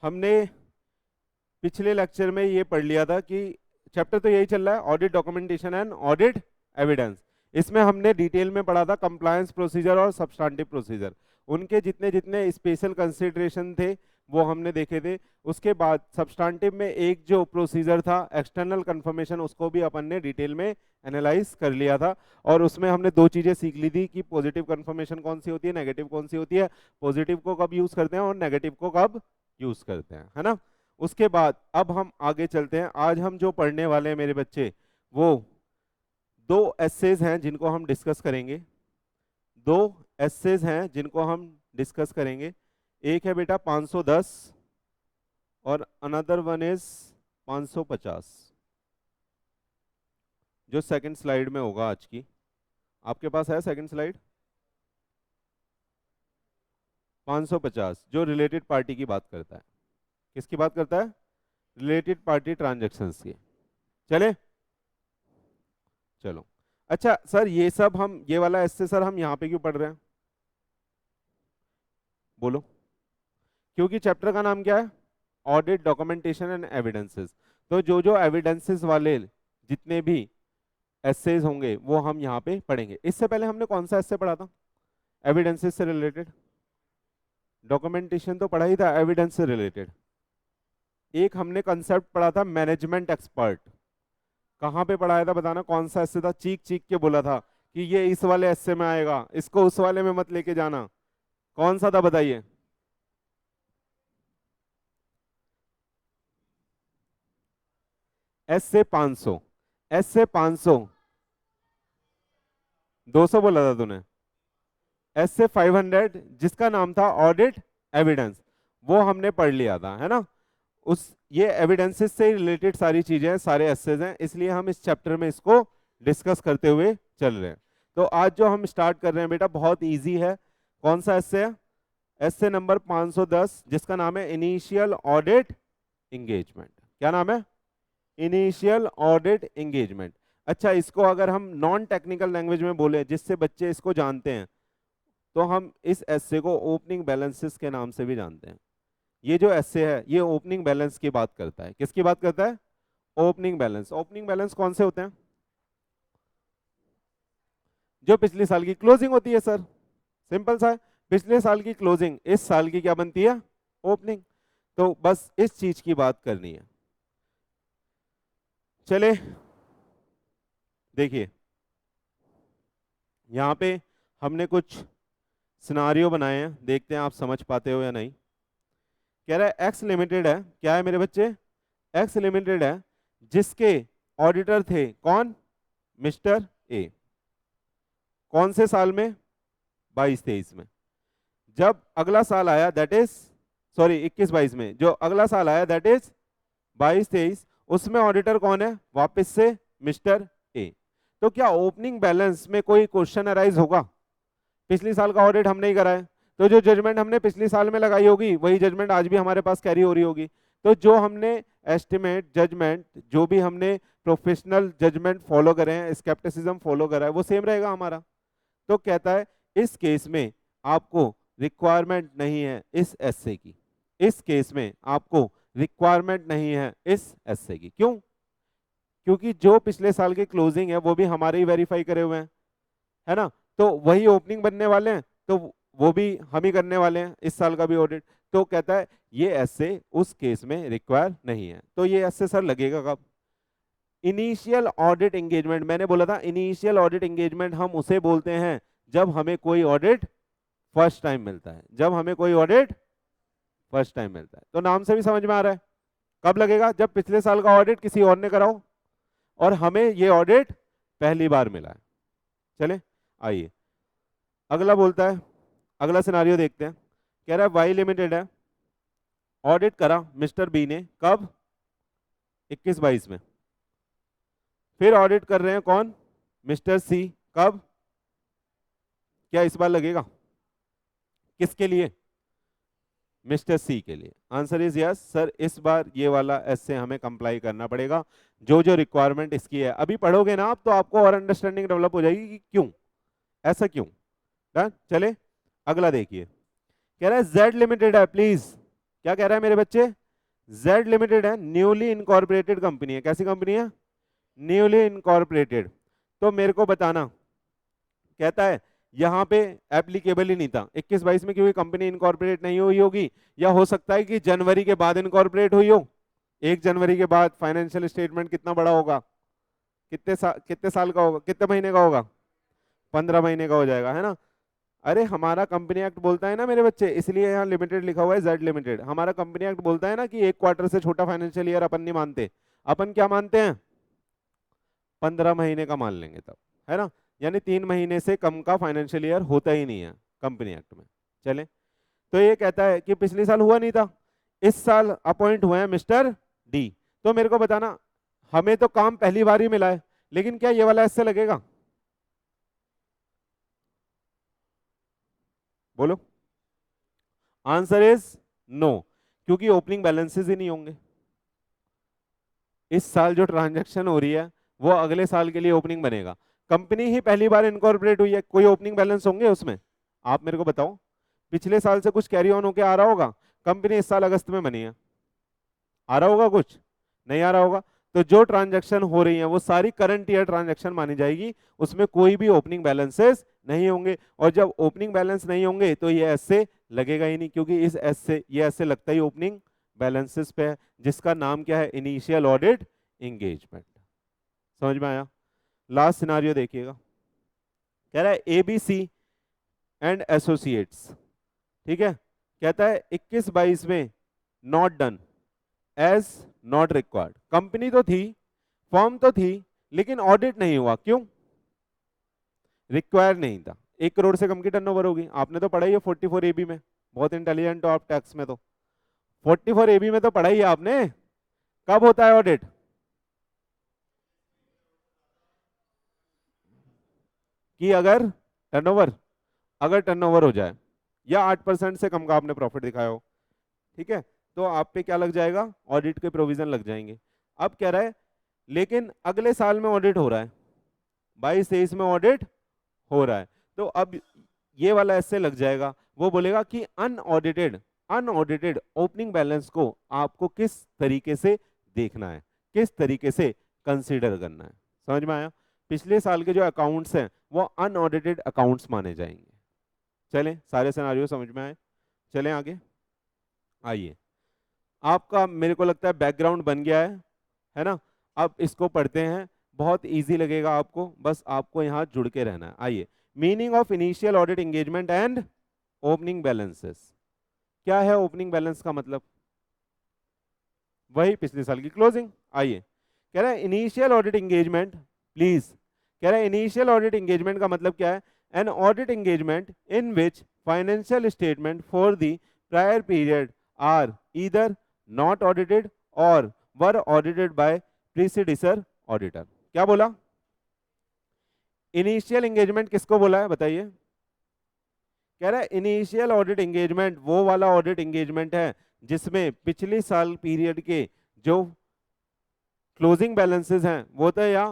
हमने पिछले लेक्चर में ये पढ़ लिया था कि चैप्टर तो यही चल रहा है, audit documentation and audit evidence. इसमें हमने डिटेल में पढ़ा था कंप्लायंस प्रोसीजर और सब्सटेंटिव प्रोसीजर, उनके जितने जितने स्पेशल कंसिडरेशन थे वो हमने देखे थे। उसके बाद सब्सटेंटिव में एक जो प्रोसीजर था एक्सटर्नल कंफर्मेशन, उसको भी अपन ने डिटेल में एनालाइज कर लिया था। और उसमें हमने दो चीजें सीख ली थी कि पॉजिटिव कंफर्मेशन कौन सी होती है, नेगेटिव कौन सी होती है, पॉजिटिव को कब यूज करते हैं और नेगेटिव को कब यूज करते हैं, है ना। उसके बाद अब हम आगे चलते हैं। आज हम जो पढ़ने वाले हैं मेरे बच्चे, वो दो एसेज हैं जिनको हम डिस्कस करेंगे। दो एसेज हैं जिनको हम डिस्कस करेंगे। एक है बेटा 510 और अनदर वन इज 550, जो सेकंड स्लाइड में होगा आज की। आपके पास है सेकंड स्लाइड? 550 जो रिलेटेड पार्टी की बात करता है। किसकी बात करता है? रिलेटेड पार्टी ट्रांजैक्शंस की। चले चलो। अच्छा सर, ये सब हम ये वाला एस्से सर हम यहाँ पे क्यों पढ़ रहे हैं? बोलो। क्योंकि चैप्टर का नाम क्या है? Audit documentation and evidences. तो जो जो एविडेंसेस वाले जितने भी एस्सेज होंगे वो हम यहाँ पे पढ़ेंगे। इससे पहले हमने कौन सा एस्से पढ़ा था एविडेंसेस से रिलेटेड? डॉक्यूमेंटेशन तो पढ़ा ही था, एविडेंस से रिलेटेड एक हमने कंसेप्ट पढ़ा था मैनेजमेंट एक्सपर्ट। कहाँ पे पढ़ाया था बताना, कौन सा एस्से था? चीख चीख के बोला था कि ये इस वाले एस्से में आएगा, इसको उस वाले में मत लेके जाना। कौन सा था बताइए? एस्से 500। एस्से 500 200 बोला था तूने। एस्से 500 जिसका नाम था ऑडिट एविडेंस, वो हमने पढ़ लिया था, है ना। उस ये एविडेंसेस से रिलेटेड सारी चीजें हैं, सारे एसेज हैं, इसलिए हम इस चैप्टर में इसको डिस्कस करते हुए चल रहे हैं। तो आज जो हम स्टार्ट कर रहे हैं बेटा बहुत इजी है। कौन सा एस्से है? एस्से नंबर 510 जिसका नाम है इनिशियल ऑडिट एंगेजमेंट। क्या नाम है? Initial audit engagement. अच्छा, इसको अगर हम नॉन टेक्निकल लैंग्वेज में बोले जिससे बच्चे इसको जानते हैं, तो हम इस एस्से को ओपनिंग बैलेंसेस के नाम से भी जानते हैं। ये जो एस्से है ये ओपनिंग बैलेंस की बात करता है। किसकी बात करता है? Opening balance. ओपनिंग बैलेंस कौन से होते हैं? जो पिछले साल की क्लोजिंग होती है सर, सिंपल सा है। पिछले साल की क्लोजिंग इस साल की क्या बनती है? ओपनिंग। तो बस इस चीज की बात करनी है। चले देखिए, यहां पे हमने कुछ सिनारियो बनाए हैं, देखते हैं आप समझ पाते हो या नहीं। कह रहा है एक्स लिमिटेड है, क्या है मेरे बच्चे? एक्स लिमिटेड है जिसके ऑडिटर थे कौन? Mister A. कौन से साल में? 22-23 में। जब अगला साल आया दैट इज, सॉरी 21-22 में, जो अगला साल आया दैट इज 22-23, उसमें ऑडिटर कौन है? वापस से मिस्टर ए। तो क्या ओपनिंग बैलेंस में कोई क्वेश्चन अराइज होगा? पिछले साल का ऑडिट हमने ही करा है, तो जो जजमेंट हमने पिछले साल में लगाई होगी वही जजमेंट आज भी हमारे पास कैरी हो रही होगी। तो जो हमने एस्टिमेट जजमेंट, जो भी हमने प्रोफेशनल जजमेंट फॉलो करे हैं, स्केप्टिसिज्म फॉलो करा है, वो सेम रहेगा हमारा। तो कहता है इस केस में आपको रिक्वायरमेंट नहीं है इस एस्से की। इस केस में आपको रिक्वायरमेंट नहीं है इस एस्से की। क्यों? क्योंकि जो पिछले साल की क्लोजिंग है वो भी हमारे ही वेरीफाई करे हुए हैं, है ना। तो वही ओपनिंग बनने वाले हैं, तो वो भी हम ही करने वाले हैं इस साल का भी ऑडिट। तो कहता है ये एस्से उस केस में रिक्वायर नहीं है। तो ये एस्से सर लगेगा कब? Initial audit engagement. मैंने बोला था इनिशियल ऑडिट एंगेजमेंट हम उसे बोलते हैं जब हमें कोई ऑडिट फर्स्ट टाइम मिलता है। जब हमें कोई ऑडिट फर्स्ट टाइम मिलता है, तो नाम से भी समझ में आ रहा है कब लगेगा? जब पिछले साल का ऑडिट किसी और ने कराओ और हमें ये ऑडिट पहली बार मिला है। चले आइए अगला बोलता है, अगला सिनारियो देखते हैं। कह रहा है वाई लिमिटेड है, ऑडिट करा मिस्टर बी ने, कब? 21-22 में। फिर ऑडिट कर रहे हैं कौन? मिस्टर सी, कब? क्या इस बार लगेगा? किसके लिए? मिस्टर सी के लिए। आंसर इज यस सर, इस बार ये वाला एस्से हमें कंप्लाई करना पड़ेगा, जो जो रिक्वायरमेंट इसकी है। अभी पढ़ोगे ना आप तो आपको और अंडरस्टैंडिंग डेवलप हो जाएगी कि क्यों, ऐसा क्यों। डन। चले अगला देखिए। कह रहा है जेड लिमिटेड है, प्लीज क्या कह रहा है मेरे बच्चे? जेड लिमिटेड है, न्यूली इनकॉर्पोरेटेड कंपनी है। कैसी कंपनी है? Newly incorporated. तो मेरे को बताना, कहता है यहाँ पे एप्लीकेबल ही नहीं था 21-22 में, क्योंकि कंपनी इनकॉर्पोरेट नहीं हुई होगी, या हो सकता है कि जनवरी के बाद इनकॉर्पोरेट हुई हो। 1 जनवरी के बाद फाइनेंशियल स्टेटमेंट कितना बड़ा होगा? कितने साल का होगा, कितने महीने का होगा? 15 महीने का हो जाएगा, है ना। अरे हमारा कंपनी एक्ट बोलता है ना मेरे बच्चे, इसलिए यहाँ लिमिटेड लिखा हुआ है, जेड लिमिटेड। हमारा कंपनी एक्ट बोलता है ना कि 1 क्वार्टर से छोटा फाइनेंशियल ईयर अपन नहीं मानते। अपन क्या मानते हैं? 15 महीने का मान लेंगे तब, है ना। यानी 3 महीने से कम का फाइनेंशियल ईयर होता ही नहीं है कंपनी एक्ट में। चले, तो ये कहता है कि पिछले साल हुआ नहीं था, इस साल अपॉइंट हुए हैं मिस्टर डी। तो मेरे को बताना, हमें तो काम पहली बार ही मिला है, लेकिन क्या ये वाला इससे लगेगा? बोलो। आंसर इज नो, क्योंकि ओपनिंग बैलेंसेस ही नहीं होंगे। इस साल जो ट्रांजैक्शन हो रही है वो अगले साल के लिए ओपनिंग बनेगा। कंपनी ही पहली बार इनकॉर्पोरेट हुई है, कोई ओपनिंग बैलेंस होंगे उसमें? आप मेरे को बताओ, पिछले साल से कुछ कैरी ऑन होके आ रहा होगा? कंपनी इस साल अगस्त में बनी है, आ रहा होगा कुछ? नहीं आ रहा होगा। तो जो ट्रांजैक्शन हो रही है वो सारी करंट ईयर ट्रांजैक्शन मानी जाएगी, उसमें कोई भी ओपनिंग बैलेंसेस नहीं होंगे। और जब ओपनिंग बैलेंस नहीं होंगे तो ये ऐसे लगेगा ही नहीं, क्योंकि इस एस से ये ऐसे लगता ही ओपनिंग बैलेंसेस पे है, जिसका नाम क्या है? Initial audit engagement. समझ में आया? लास्ट सिनारियो देखिएगा, कह रहा है एबीसी एंड एसोसिएट्स, ठीक है। कहता है 21-22 में not done as not required. Company तो थी, फॉर्म तो थी, लेकिन ऑडिट नहीं हुआ, क्यों? रिक्वायर नहीं था। 1 करोड़ से कम की टर्नओवर होगी, आपने तो पढ़ा ही है 44 एबी में, बहुत इंटेलिजेंट हो आप टैक्स में। तो 44 एबी में तो पढ़ा ही है आपने, कब होता है ऑडिट? कि अगर टर्नओवर हो जाए या 8% से कम का आपने प्रॉफिट दिखाया हो, ठीक है, तो आप पे क्या लग जाएगा? ऑडिट के प्रोविजन लग जाएंगे। अब कह रहा है लेकिन अगले साल में ऑडिट हो रहा है, 22-23 में ऑडिट हो रहा है, तो अब ये वाला ऐसे लग जाएगा। वो बोलेगा कि अनऑडिटेड अनऑडिटेड ओपनिंग बैलेंस को आपको किस तरीके से देखना है, किस तरीके से कंसीडर करना है। समझ में आया? पिछले साल के जो अकाउंट्स हैं वो अनऑडिटेड अकाउंट्स माने जाएंगे। चलें, सारे सिनारियो समझ में आए? चलें आगे। आइए, आपका मेरे को लगता है बैकग्राउंड बन गया है ना। अब इसको पढ़ते हैं, बहुत इजी लगेगा आपको, बस आपको यहाँ जुड़ के रहना है। आइए, meaning of initial audit engagement and opening balances. क्या है ओपनिंग बैलेंस का मतलब? वही पिछले साल की क्लोजिंग। आइए, कह रहा है इनिशियल ऑडिट एंगेजमेंट, प्लीज, कह रहा है इनिशियल ऑडिट एंगेजमेंट का मतलब क्या है? An audit engagement in which financial statement for the prior period are either not audited और were audited by predecessor auditor. क्या बोला? इनिशियल एंगेजमेंट किसको बोला है बताइए? कह रहा है इनिशियल ऑडिट एंगेजमेंट वो वाला ऑडिट एंगेजमेंट है जिसमें पिछले साल पीरियड के जो क्लोजिंग बैलेंसेस हैं वो तो या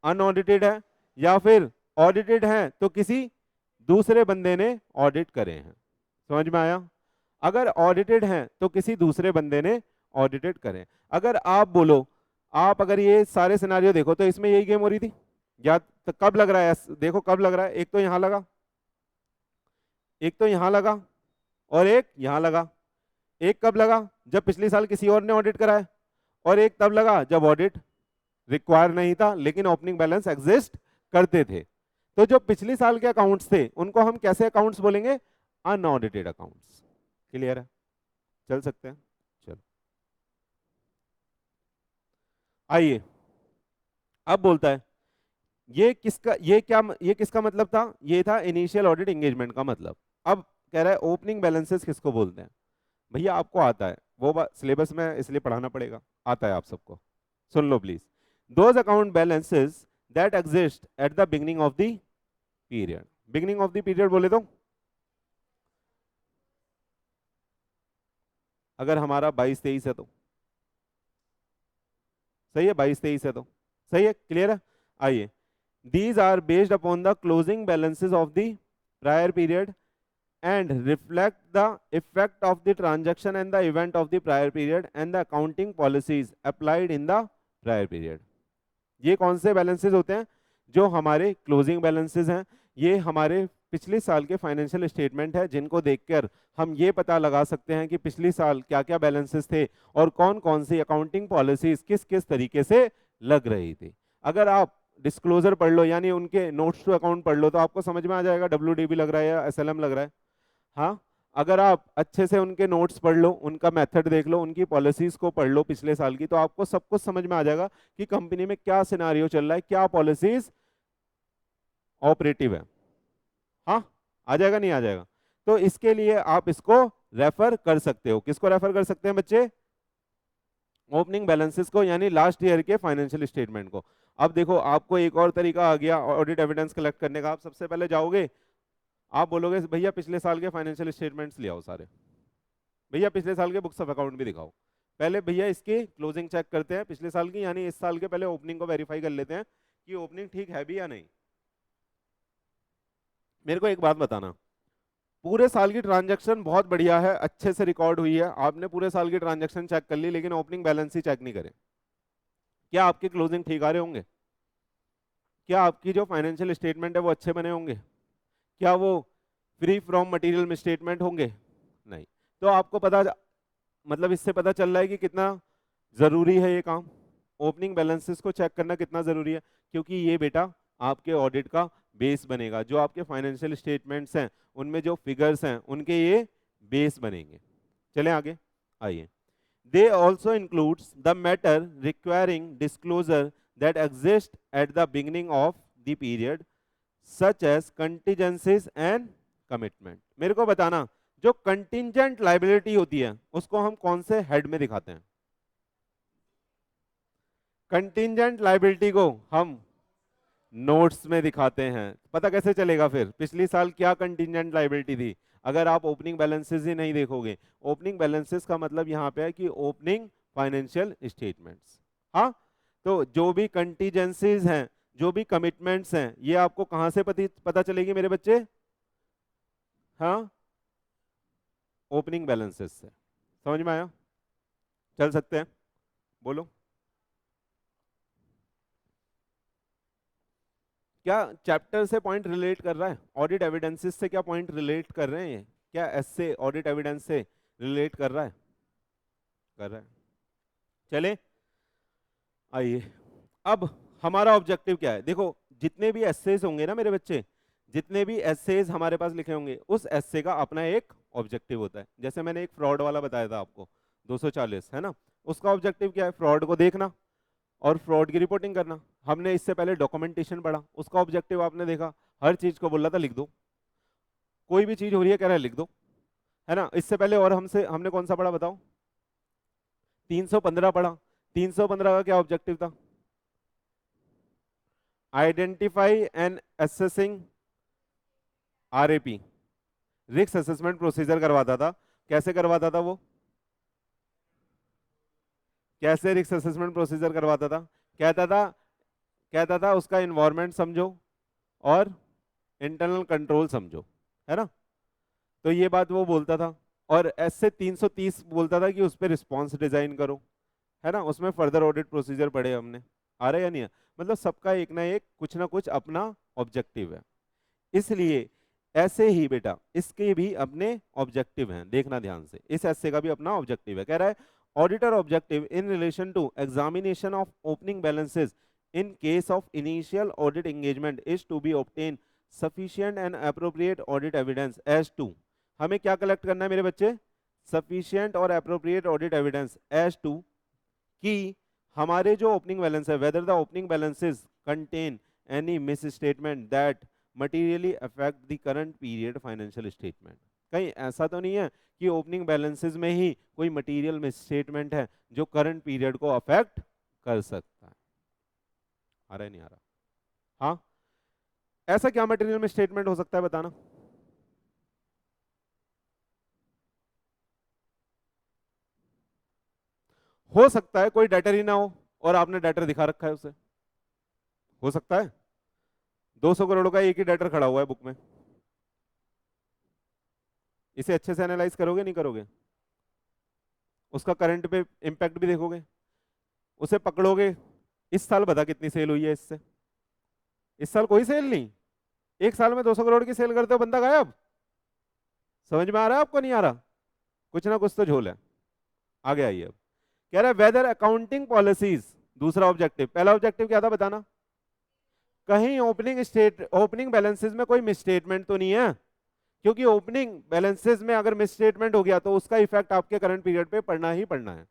अनऑडिटेड है या फिर ऑडिटेड है तो किसी दूसरे बंदे ने ऑडिट करे हैं। समझ में आया? अगर ऑडिटेड हैं तो किसी दूसरे बंदे ने ऑडिटेड करें। अगर आप बोलो, आप अगर ये सारे सिनारियो देखो तो इसमें यही गेम हो रही थी, या तो कब लग रहा है? देखो कब लग रहा है, एक तो यहां लगा, एक तो यहां लगा, और एक यहां लगा। एक कब लगा? जब पिछले साल किसी और ने ऑडिट कराया, और एक तब लगा जब ऑडिट रिक्वायर नहीं था लेकिन ओपनिंग बैलेंस एग्जिस्ट करते थे। तो जो पिछले साल के अकाउंट्स थे उनको हम कैसे अकाउंट्स बोलेंगे? Unaudited accounts. क्लियर है? चल सकते हैं? चलो आइए, अब बोलता है ये किसका मतलब था? ये था इनिशियल ऑडिट एंगेजमेंट का मतलब। अब कह रहा है ओपनिंग बैलेंसेस किसको बोलते हैं? भैया आपको आता है, वो बात सिलेबस में इसलिए पढ़ाना पड़ेगा, आता है आप सबको। सुन लो please. Those account balances that exist at the beginning of the period. Beginning of the period बोले तो अगर हमारा 22-23 है तो सही है, 22-23 है तो सही है। क्लियर है? आइए, these are based upon the closing balances of the prior period and reflect the effect of the transaction and the event of the prior period and the accounting policies applied in the prior period. ये कौन से balances होते हैं? जो हमारे closing balances हैं, ये हमारे पिछले साल के फाइनेंशियल स्टेटमेंट है, जिनको देखकर हम ये पता लगा सकते हैं कि पिछले साल क्या क्या बैलेंसेस थे और कौन कौन सी अकाउंटिंग पॉलिसीज किस किस तरीके से लग रही थी. अगर आप डिस्क्लोजर पढ़ लो, यानी उनके नोट्स टू अकाउंट पढ़ लो, तो आपको समझ में आ जाएगा डब्ल्यूडीबी लग रहा है या एसएलएम लग रहा है. हाँ, अगर आप अच्छे से उनके नोट्स पढ़ लो, उनका मेथड देख लो, उनकी पॉलिसीज को पढ़ लो पिछले साल की, तो आपको सब कुछ समझ में आ जाएगा कि कंपनी में क्या सिनारियो चल रहा है, क्या पॉलिसीज ऑपरेटिव है. हाँ, आ जाएगा नहीं आ जाएगा? तो इसके लिए आप इसको रेफर कर सकते हो. किसको रेफर कर सकते हैं बच्चे? ओपनिंग बैलेंसेस को, यानी लास्ट ईयर के फाइनेंशियल स्टेटमेंट को. अब देखो, आपको एक और तरीका आ गया ऑडिट एविडेंस कलेक्ट करने का. आप सबसे पहले जाओगे, आप बोलोगे भैया पिछले साल के फाइनेंशियल स्टेटमेंट्स ले आओ सारे, भैया पिछले साल के बुक्स ऑफ अकाउंट भी दिखाओ. पहले भैया इसकी क्लोजिंग चेक करते हैं पिछले साल की, यानी इस साल के पहले ओपनिंग को वेरीफाई कर लेते हैं कि ओपनिंग ठीक है भी या नहीं. मेरे को एक बात बताना, पूरे साल की ट्रांजैक्शन बहुत बढ़िया है, अच्छे से रिकॉर्ड हुई है, आपने पूरे साल की ट्रांजैक्शन चेक कर ली, लेकिन ओपनिंग बैलेंस ही चेक नहीं करे, क्या आपकी क्लोजिंग ठीक आ रहे होंगे? क्या आपकी जो फाइनेंशियल स्टेटमेंट है वो अच्छे बने होंगे? क्या वो फ्री फ्रॉम मटेरियल मिसस्टेटमेंट होंगे? नहीं. तो आपको पता, मतलब इससे पता चल रहा है कि कितना जरूरी है ये काम, ओपनिंग बैलेंसेस को चेक करना कितना जरूरी है, क्योंकि ये बेटा आपके ऑडिट का बेस बनेगा. जो आपके फाइनेंशियल स्टेटमेंट्स हैं उनमें जो फिगर्स हैं उनके ये बेस बनेंगे. चलें आगे, आइए. They also includes the matter requiring disclosure that exist at the beginning of the period such as contingencies and commitment. मेरे को बताना, जो कंटिंजेंट लाइबिलिटी होती है उसको हम कौन से हेड में दिखाते हैं? कंटिंजेंट लाइबिलिटी को हम नोट्स में दिखाते हैं. पता कैसे चलेगा फिर पिछली साल क्या कंटिंजेंट लाइबिलिटी थी, अगर आप ओपनिंग बैलेंसेस ही नहीं देखोगे? ओपनिंग बैलेंसेस का मतलब यहाँ पे है कि ओपनिंग फाइनेंशियल स्टेटमेंट्स. हाँ, तो जो भी कंटीजेंसीज हैं, जो भी कमिटमेंट्स हैं, ये आपको कहां से पता चलेगी मेरे बच्चे? हाँ, ओपनिंग बैलेंसेस से. समझ में आया? चल सकते हैं, बोलो. क्या चैप्टर से पॉइंट रिलेट कर रहा है? ऑडिट एविडेंसेस से क्या पॉइंट रिलेट कर रहे हैं? ये क्या ऐसे ऑडिट एविडेंस से रिलेट कर रहा है? कर रहा है. चले आइए, अब हमारा ऑब्जेक्टिव क्या है? देखो, जितने भी एसेज होंगे ना मेरे बच्चे, जितने भी एसेज हमारे पास लिखे होंगे, उस एसे का अपना एक ऑब्जेक्टिव होता है. जैसे मैंने एक फ्रॉड वाला बताया था आपको, 240 है ना, उसका ऑब्जेक्टिव क्या है? फ्रॉड को देखना और फ्रॉड की रिपोर्टिंग करना. हमने इससे पहले डॉक्यूमेंटेशन पढ़ा, उसका ऑब्जेक्टिव आपने देखा, हर चीज को बोल रहा था लिख दो, कोई भी चीज हो रही है कह रहा है लिख दो, है ना. इससे पहले और हमने कौन सा पढ़ा बताओ? 315 पढ़ा. 315 का क्या ऑब्जेक्टिव था? Identify and assessing RAP, risk assessment procedure करवाता था. कैसे करवाता था वो? कैसे रिस्क असेसमेंट प्रोसीजर करवाता था? कहता था उसका इन्वायरमेंट समझो और इंटरनल कंट्रोल समझो, है ना. तो ये बात वो बोलता था. और ऐसे 330 बोलता था कि उस पर रिस्पॉन्स डिजाइन करो, है ना. उसमें फर्दर ऑडिट प्रोसीजर पढ़े हमने. आ रहा है या नहीं है? मतलब सबका एक ना कुछ अपना ऑब्जेक्टिव है. इसलिए ऐसे ही बेटा इसके भी अपने ऑब्जेक्टिव हैं, देखना ध्यान से. इस ऐसे का भी अपना ऑब्जेक्टिव है. कह रहा है auditor objective in relation to examination of opening balances in case of initial audit engagement is to be obtain sufficient and appropriate audit evidence as to. हमें क्या कलेक्ट करना है मेरे बच्चे? sufficient और appropriate audit evidence as to कि हमारे जो ओपनिंग बैलेंस है, whether the opening balances contain any misstatement that materially affect the current period financial statement. कहीं ऐसा तो नहीं है कि ओपनिंग बैलेंसेस में ही कोई मटेरियल मिसस्टेटमेंट है जो करंट पीरियड को अफेक्ट कर सकता है? आ रहा है नहीं आ रहा? हाँ, ऐसा क्या मटेरियल में स्टेटमेंट हो सकता है बताना. हो सकता है कोई डेटर ही ना हो और आपने डेटर दिखा रखा है उसे. हो सकता है 200 करोड़ का एक ही डेटर खड़ा हुआ है बुक में. इसे अच्छे से एनालाइज करोगे नहीं करोगे? उसका करंट पे इम्पैक्ट भी देखोगे, उसे पकड़ोगे। इस साल बता कितनी सेल हुई है इससे? इस साल कोई सेल नहीं। एक साल में 200 करोड़ की सेल करते हो, बंदा गायब। समझ में आ रहा है आपको, नहीं आ रहा? कुछ ना कुछ तो झोल है। आगे आइए अब। कह रहा है वेदर अकाउंटिंग पॉलिसीज, दूसरा ऑब्जेक्टिव। पहला ऑब्जेक्टिव क्या था बताना? कहीं ओपनिंग बैलेंसेस में कोई मिसस्टेटमेंट तो नहीं है, क्योंकि ओपनिंग बैलेंसेस में अगर मिसस्टेटमेंट हो गया तो उसका इफेक्ट आपके करंट पीरियड पे पड़ना ही पड़ना है।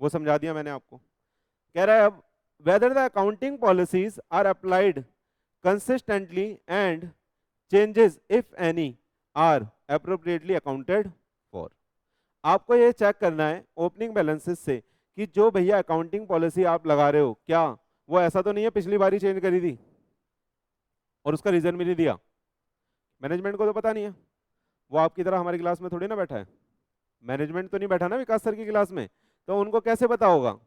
वो समझा दिया मैंने आपको। कह रहा है अब whether the accounting policies are applied consistently and changes if any are appropriately accounted for. आपको ये चेक करना है ओपनिंग बैलेंसेस से कि जो भैया अकाउंटिंग पॉलिसी आप लगा रहे हो, क्या वो ऐसा तो नहीं है पिछली बार ही चेंज करी थी और उसका रीजन भी नहीं दिया? मैनेजमेंट को तो पता नहीं है, वो आपकी तरह हमारी क्लास में थोड़ी ना बैठा है। मैनेजमेंट तो नहीं बैठा ना विकास सर की क्लास में, तो उनको कैसे पता होगा?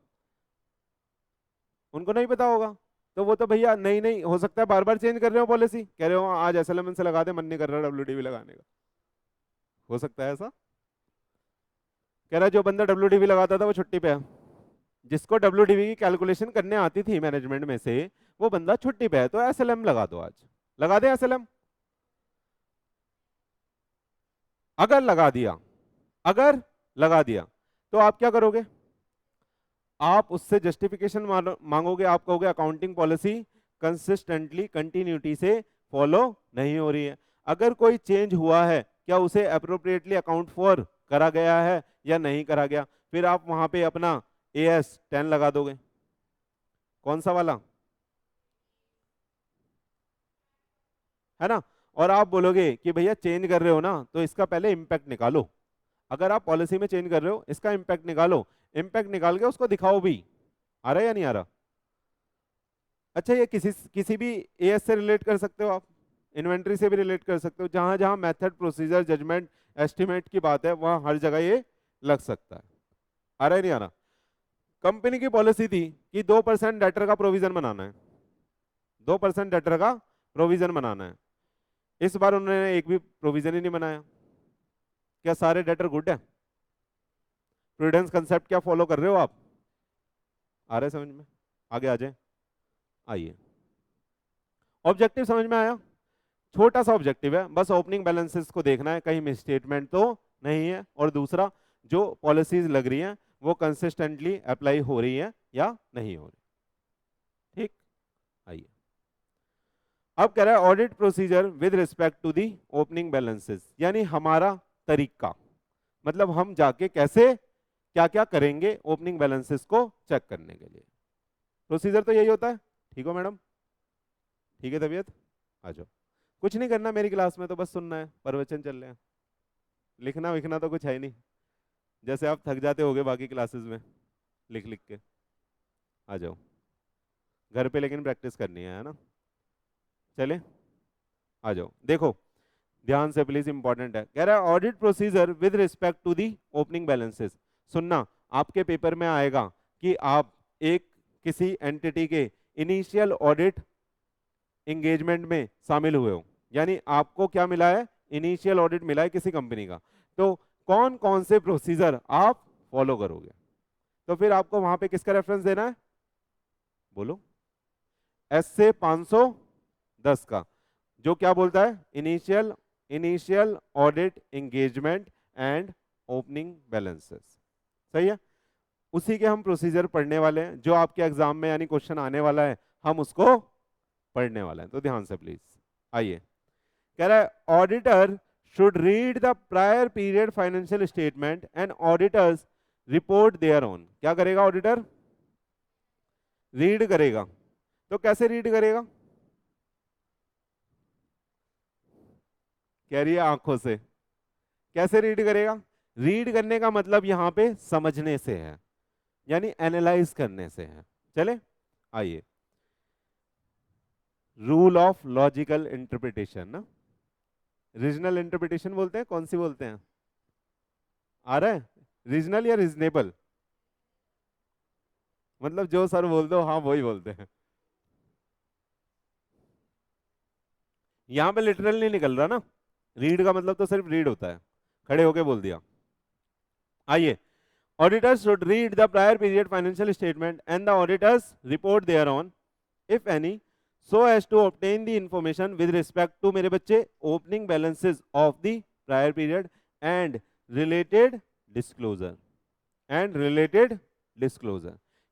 उनको नहीं पता होगा। तो वो तो भैया नहीं नहीं हो सकता है बार बार चेंज कर रहे हो पॉलिसी, कह रहे हो आज एसएलएमएन से लगा दे, मन नहीं कर रहा डब्ल्यूडीवी लगाने का। हो सकता है ऐसा? कह रहा है जो बंदा डब्ल्यूडीवी लगाता था वो छुट्टी पे है। जिसको डब्ल्यूडीवी की कैलकुलेशन करने आती थी मैनेजमेंट में से, वो बंदा छुट्टी पे है, तो एसएलएम लगा दो, आज लगा दे एसएलएम। अगर लगा दिया, अगर लगा दिया तो आप क्या करोगे? आप उससे जस्टिफिकेशन मांगोगे, आप कहोगे अकाउंटिंग पॉलिसी कंसिस्टेंटली कंटिन्यूटी से फॉलो नहीं हो रही है। अगर कोई चेंज हुआ है, क्या उसे अप्रोप्रिएटली अकाउंट फॉर करा गया है या नहीं करा गया? फिर आप वहां पे अपना AS 10 लगा दोगे। कौन सा वाला? है ना? और आप बोलोगे कि भैया चेंज कर रहे हो ना, तो इसका पहले इंपैक्ट निकालो। अगर आप पॉलिसी में चेंज कर रहे हो, इसका इंपैक्ट निकालो। इंपैक्ट निकाल के उसको दिखाओ भी। आ रहा है या नहीं आ रहा? अच्छा, ये किसी किसी भी AS से रिलेट कर सकते हो आप, इन्वेंट्री से भी रिलेट कर सकते हो। जहां जहां मेथड, प्रोसीजर, जजमेंट, एस्टिमेट की बात है, वहां हर जगह ये लग सकता है। आ रहा है नहीं आ रहा? कंपनी की पॉलिसी थी कि 2% डेटर का प्रोविजन बनाना है, 2% डेटर का प्रोविजन बनाना है। इस बार उन्होंने एक भी प्रोविजन ही नहीं बनाया। क्या सारे डेटर गुड है? प्रूडेंस कंसेप्ट क्या फॉलो कर रहे हो आप? आ रहे समझ में? आगे आ जाए, आइए। ऑब्जेक्टिव समझ में आया? छोटा सा ऑब्जेक्टिव है, बस ओपनिंग बैलेंसेस को देखना है कहीं मिसस्टेटमेंट तो नहीं है, और दूसरा जो पॉलिसीज लग रही हैं वो कंसिस्टेंटली अप्लाई हो रही है या नहीं हो रही। ठीक, आइए। अब कह रहा है audit procedure with respect to the opening balances, यानी हमारा तरीका, मतलब हम जाके कैसे क्या क्या करेंगे ओपनिंग बैलेंसेस को चेक करने के लिए। प्रोसीजर तो यही होता है। ठीक हो मैडम? ठीक है तबीयत? आ जाओ। कुछ नहीं करना मेरी क्लास में, तो बस सुनना है, प्रवचन चल रहे हैं। लिखना विखना तो कुछ है ही नहीं, जैसे आप थक जाते होगे बाकी क्लासेस में लिख लिख के। आ जाओ घर पे, लेकिन प्रैक्टिस करनी है ना? चले, आ जाओ। देखो ध्यान से प्लीज, इंपॉर्टेंट है। कह रहा है audit procedure with respect to the opening balances. सुनना, आपके पेपर में आएगा कि आप एक किसी एंटिटी के इनिशियल ऑडिट एंगेजमेंट में शामिल हुए हो, यानी आपको क्या मिला है? इनिशियल ऑडिट मिला है किसी कंपनी का। तो कौन कौन से प्रोसीजर आप फॉलो करोगे? तो फिर आपको वहां पे किसका रेफरेंस देना है? बोलो। एस से 510 का, जो क्या बोलता है? Initial audit engagement and opening balances. सही है? उसी के हम प्रोसीजर पढ़ने वाले हैं, जो आपके एग्जाम में यानी क्वेश्चन आने वाला है, हम उसको पढ़ने वाले हैं। तो ध्यान से प्लीज आइए। कह रहा है auditor should read the prior period financial statement and auditor's report there on. क्या करेगा ऑडिटर? रीड करेगा। तो कैसे रीड करेगा? कह रही है आंखों से। कैसे रीड करेगा? रीड करने का मतलब यहां पे समझने से है, यानी एनालाइज करने से है। चले, आइए। रूल ऑफ लॉजिकल इंटरप्रिटेशन ना, रीजनल इंटरप्रिटेशन बोलते हैं, कौन सी बोलते हैं? आ रहा है? रीजनल या रीजनेबल? मतलब जो सर बोल दो हाँ वही बोलते हैं। यहां पे लिटरल नहीं निकल रहा ना, रीड का मतलब तो सिर्फ रीड होता है, खड़े होके बोल दिया। आइए, auditors should read the prior period financial statement and the auditor's report there on if any so as to obtain the information with respect to मेरे बच्चे opening balances of the prior period and related disclosure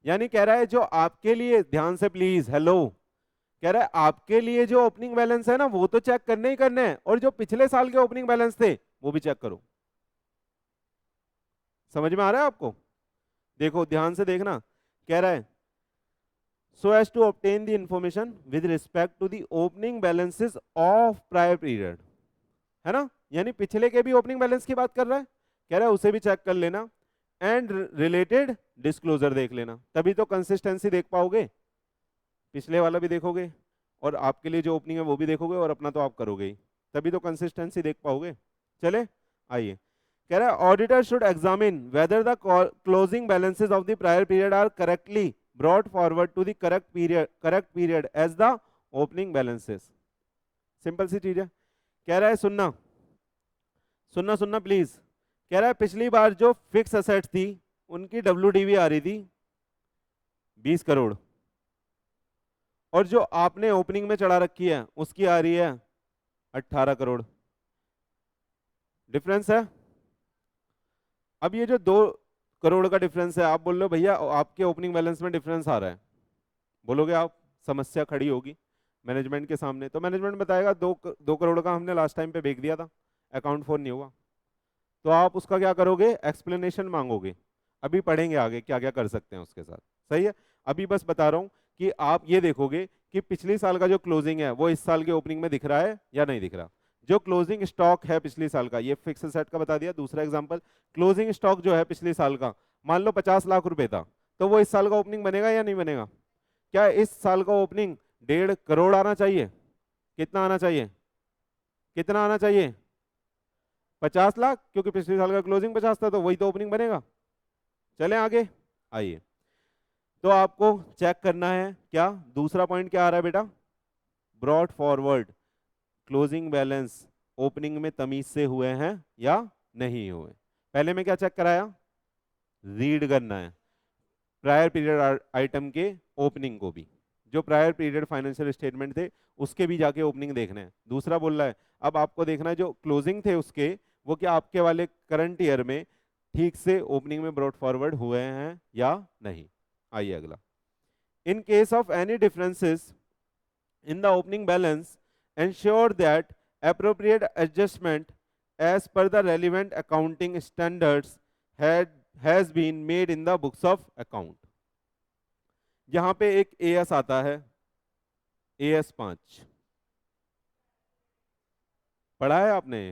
यानी कह रहा है जो आपके लिए, ध्यान से प्लीज, हेलो, कह रहा है आपके लिए जो ओपनिंग बैलेंस है ना वो तो चेक करने ही करने हैं, और जो पिछले साल के ओपनिंग बैलेंस थे वो भी चेक करो। समझ में आ रहा है आपको? देखो ध्यान से देखना, कह रहा है so as to obtain the information with respect to the opening balances of prior period, है ना, यानी पिछले के भी ओपनिंग बैलेंस की बात कर रहा है, कह रहा है उसे भी चेक कर लेना एंड रिलेटेड डिस्क्लोजर देख लेना, तभी तो कंसिस्टेंसी देख पाओगे, पिछले वाला भी देखोगे और आपके लिए जो ओपनिंग है वो भी देखोगे और अपना तो आप करोगे ही, तभी तो कंसिस्टेंसी देख पाओगे। चले आइए, कह रहा है auditor should examine whether the closing balances of the prior period are correctly brought forward to the correct period as the opening balances। Simple सी चीज है। कह रहा है सुनना सुनना सुनना प्लीज, कह रहा है पिछली बार जो फिक्स असेट थी उनकी WDV आ रही थी 20 करोड़ और जो आपने ओपनिंग में चढ़ा रखी है उसकी आ रही है 18 करोड़, डिफरेंस है। अब ये जो 2 करोड़ का डिफरेंस है, आप बोल रहे हो भैया आपके ओपनिंग बैलेंस में डिफरेंस आ रहा है, बोलोगे आप, समस्या खड़ी होगी मैनेजमेंट के सामने, तो मैनेजमेंट बताएगा 2 करोड़ का हमने लास्ट टाइम पे बेच दिया था, अकाउंट फॉर नहीं हुआ, तो आप उसका क्या करोगे, एक्सप्लेनेशन मांगोगे। अभी पढ़ेंगे आगे क्या क्या कर सकते हैं उसके साथ, सही है। अभी बस बता रहा हूं कि आप ये देखोगे कि पिछले साल का जो क्लोजिंग है वो इस साल के ओपनिंग में दिख रहा है या नहीं दिख रहा। जो क्लोजिंग स्टॉक है पिछले साल का, ये फिक्स सेट का बता दिया। दूसरा एग्जांपल, क्लोजिंग स्टॉक जो है पिछले साल का, मान लो 50 लाख रुपए था, तो वो इस साल का ओपनिंग बनेगा या नहीं बनेगा? क्या इस साल का ओपनिंग 1.5 करोड़ आना चाहिए? कितना आना चाहिए? कितना आना चाहिए? 50 लाख, क्योंकि पिछले साल का क्लोजिंग 50 था, तो वही तो ओपनिंग बनेगा। चलें आगे, आइए। तो आपको चेक करना है क्या, दूसरा पॉइंट क्या आ रहा है बेटा, brought forward closing balance opening में तमीज से हुए हैं या नहीं हुए। पहले में क्या चेक कराया, रीड करना है प्रायर पीरियड आइटम के ओपनिंग को भी, जो प्रायर पीरियड फाइनेंशियल स्टेटमेंट थे उसके भी जाके ओपनिंग देखना है। दूसरा बोल रहा है अब आपको देखना है जो क्लोजिंग थे उसके, वो क्या आपके वाले करंट ईयर में ठीक से ओपनिंग में ब्रॉड फॉरवर्ड हुए हैं या नहीं। आइए अगला, in case of any differences in the opening balance ensure that appropriate adjustment as per the relevant accounting standards has been made in the books of account। यहां पे एक AS आता है, AS 5 पढ़ा है आपने?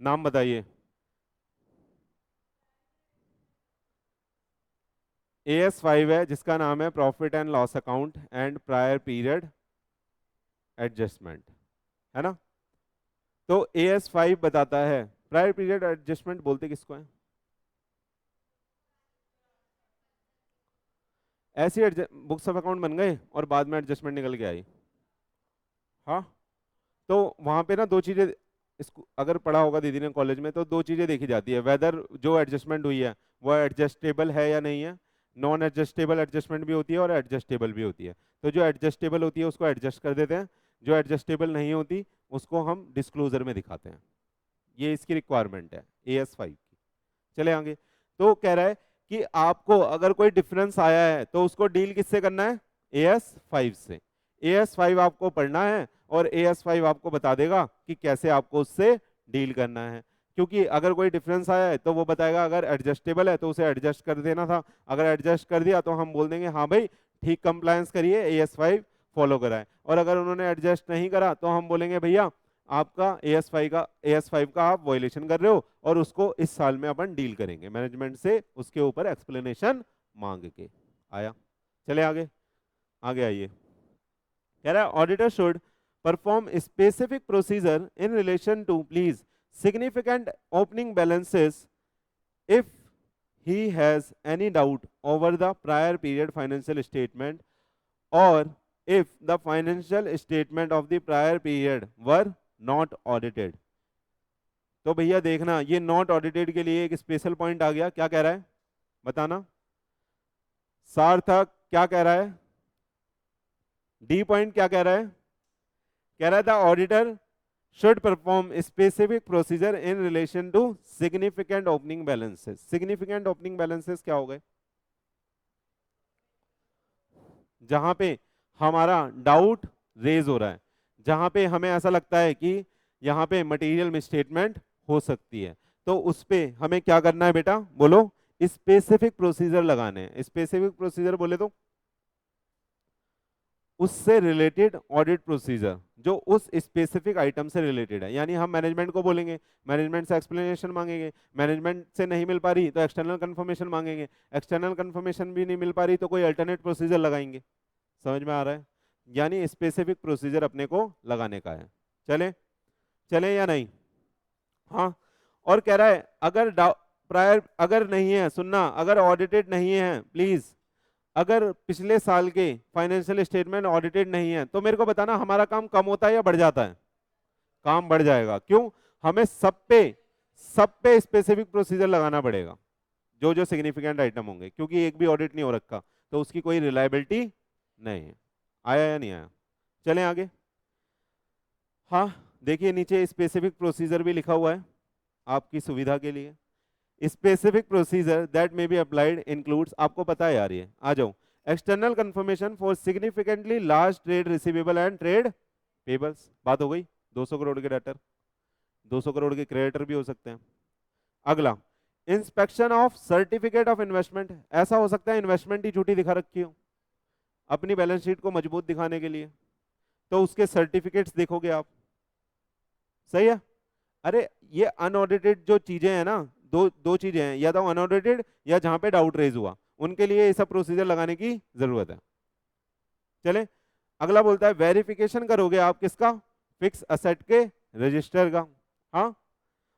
नाम बताइए। AS 5 है जिसका नाम है profit and loss account and prior period adjustment, है ना। तो AS 5 बताता है, प्रायर पीरियड एडजस्टमेंट बोलते किसको है? ऐसी बुक्स ऑफ अकाउंट बन गए और बाद में एडजस्टमेंट निकल के आई। हाँ, तो वहां पे ना दो चीजें, इसको अगर पढ़ा होगा दीदी ने कॉलेज में, तो 2 चीजें देखी जाती है, वेदर जो एडजस्टमेंट हुई है वो एडजस्टेबल है या नहीं है। नॉन एडजस्टेबल एडजस्टमेंट भी होती है और एडजस्टेबल भी होती है। तो जो एडजस्टेबल होती है उसको एडजस्ट कर देते हैं, जो एडजस्टेबल नहीं होती उसको हम डिस्क्लोजर में दिखाते हैं। ये इसकी रिक्वायरमेंट है AS 5 की। चले आगे, तो कह रहा है कि आपको अगर कोई डिफरेंस आया है तो उसको डील किससे करना है, AS 5 से। AS 5 आपको पढ़ना है और AS 5 आपको बता देगा कि कैसे आपको उससे डील करना है, क्योंकि अगर कोई डिफरेंस आया है तो वो बताएगा अगर एडजस्टेबल है तो उसे एडजस्ट कर देना था, अगर एडजस्ट कर दिया तो हम बोल देंगे हाँ भाई ठीक कंप्लायंस करिए, AS 5 फॉलो कराएं, और अगर उन्होंने एडजस्ट नहीं करा तो हम बोलेंगे भैया आपका AS 5 का आप वायलेशन कर रहे हो और उसको इस साल में अपन डील करेंगे मैनेजमेंट से, उसके ऊपर एक्सप्लेनेशन मांग के। आया, चले आगे, आगे आइए। कह रहा है auditor should perform specific procedure in relation to please significant opening balances if he has any doubt over the prior period financial statement और if the financial statement of the prior period were not audited। तो भैया देखना, ये not audited के लिए एक special point आ गया। क्या कह रहा है बताना, सार्थक क्या कह रहा है, डी पॉइंट क्या कह रहा है, कह रहा है the auditor should perform specific procedure in relation to significant opening balances. Significant opening balances क्या हो गए, जहां पे हमारा डाउट रेज हो रहा है, जहां पे हमें ऐसा लगता है कि यहाँ पे मटेरियल मिसस्टेटमेंट हो सकती है, तो उस पे हमें क्या करना है बेटा, बोलो, स्पेसिफिक प्रोसीजर लगाने हैं। स्पेसिफिक प्रोसीजर बोले तो उससे रिलेटेड ऑडिट प्रोसीजर जो उस स्पेसिफिक आइटम से रिलेटेड है। यानी हम मैनेजमेंट को बोलेंगे, मैनेजमेंट से एक्सप्लेनेशन मांगेंगे, मैनेजमेंट से नहीं मिल पा रही तो एक्सटर्नल कंफर्मेशन मांगेंगे, एक्सटर्नल कंफर्मेशन भी नहीं मिल पा रही तो कोई अल्टरनेट प्रोसीजर लगाएंगे। समझ में आ रहा है, यानी स्पेसिफिक प्रोसीजर अपने को लगाने का है। चले चले या नहीं, हाँ। और कह रहा है अगर प्रायर अगर नहीं है, सुनना, अगर ऑडिटेड नहीं है प्लीज, अगर पिछले साल के फाइनेंशियल स्टेटमेंट ऑडिटेड नहीं है तो मेरे को बताना हमारा काम कम होता है या बढ़ जाता है, काम बढ़ जाएगा। क्यों, हमें सब पे स्पेसिफिक प्रोसीजर लगाना पड़ेगा जो जो सिग्निफिकेंट आइटम होंगे, क्योंकि एक भी ऑडिट नहीं हो रखा तो उसकी कोई रिलायबिलिटी नहीं है। आया या नहीं आया, चलें आगे। हाँ देखिए नीचे स्पेसिफिक प्रोसीजर भी लिखा हुआ है आपकी सुविधा के लिए। Specific procedure that may be applied includes, आपको पता है यार, ये आ जाओ, external confirmation for significantly large trade receivable and trade payables. बात हो गई, 200 करोड़ के डेटर, 200 करोड़ के क्रेडिटर भी हो सकते हैं। अगला, inspection of certificate of investment. ऐसा हो सकता है इन्वेस्टमेंट ही झूठी दिखा रखी हो अपनी बैलेंस शीट को मजबूत दिखाने के लिए, तो उसके सर्टिफिकेट्स देखोगे आप, सही है। अरे ये अनऑडिटेड जो चीजें हैं ना, दो चीजें हैं, या तो अनऑडिटेड या जहां पे डाउट रेज हुआ, उनके लिए ये सब प्रोसीजर लगाने की जरूरत है। चले अगला बोलता है वेरिफिकेशन करोगे आप किसका, फिक्स असेट के रजिस्टर का, हाँ,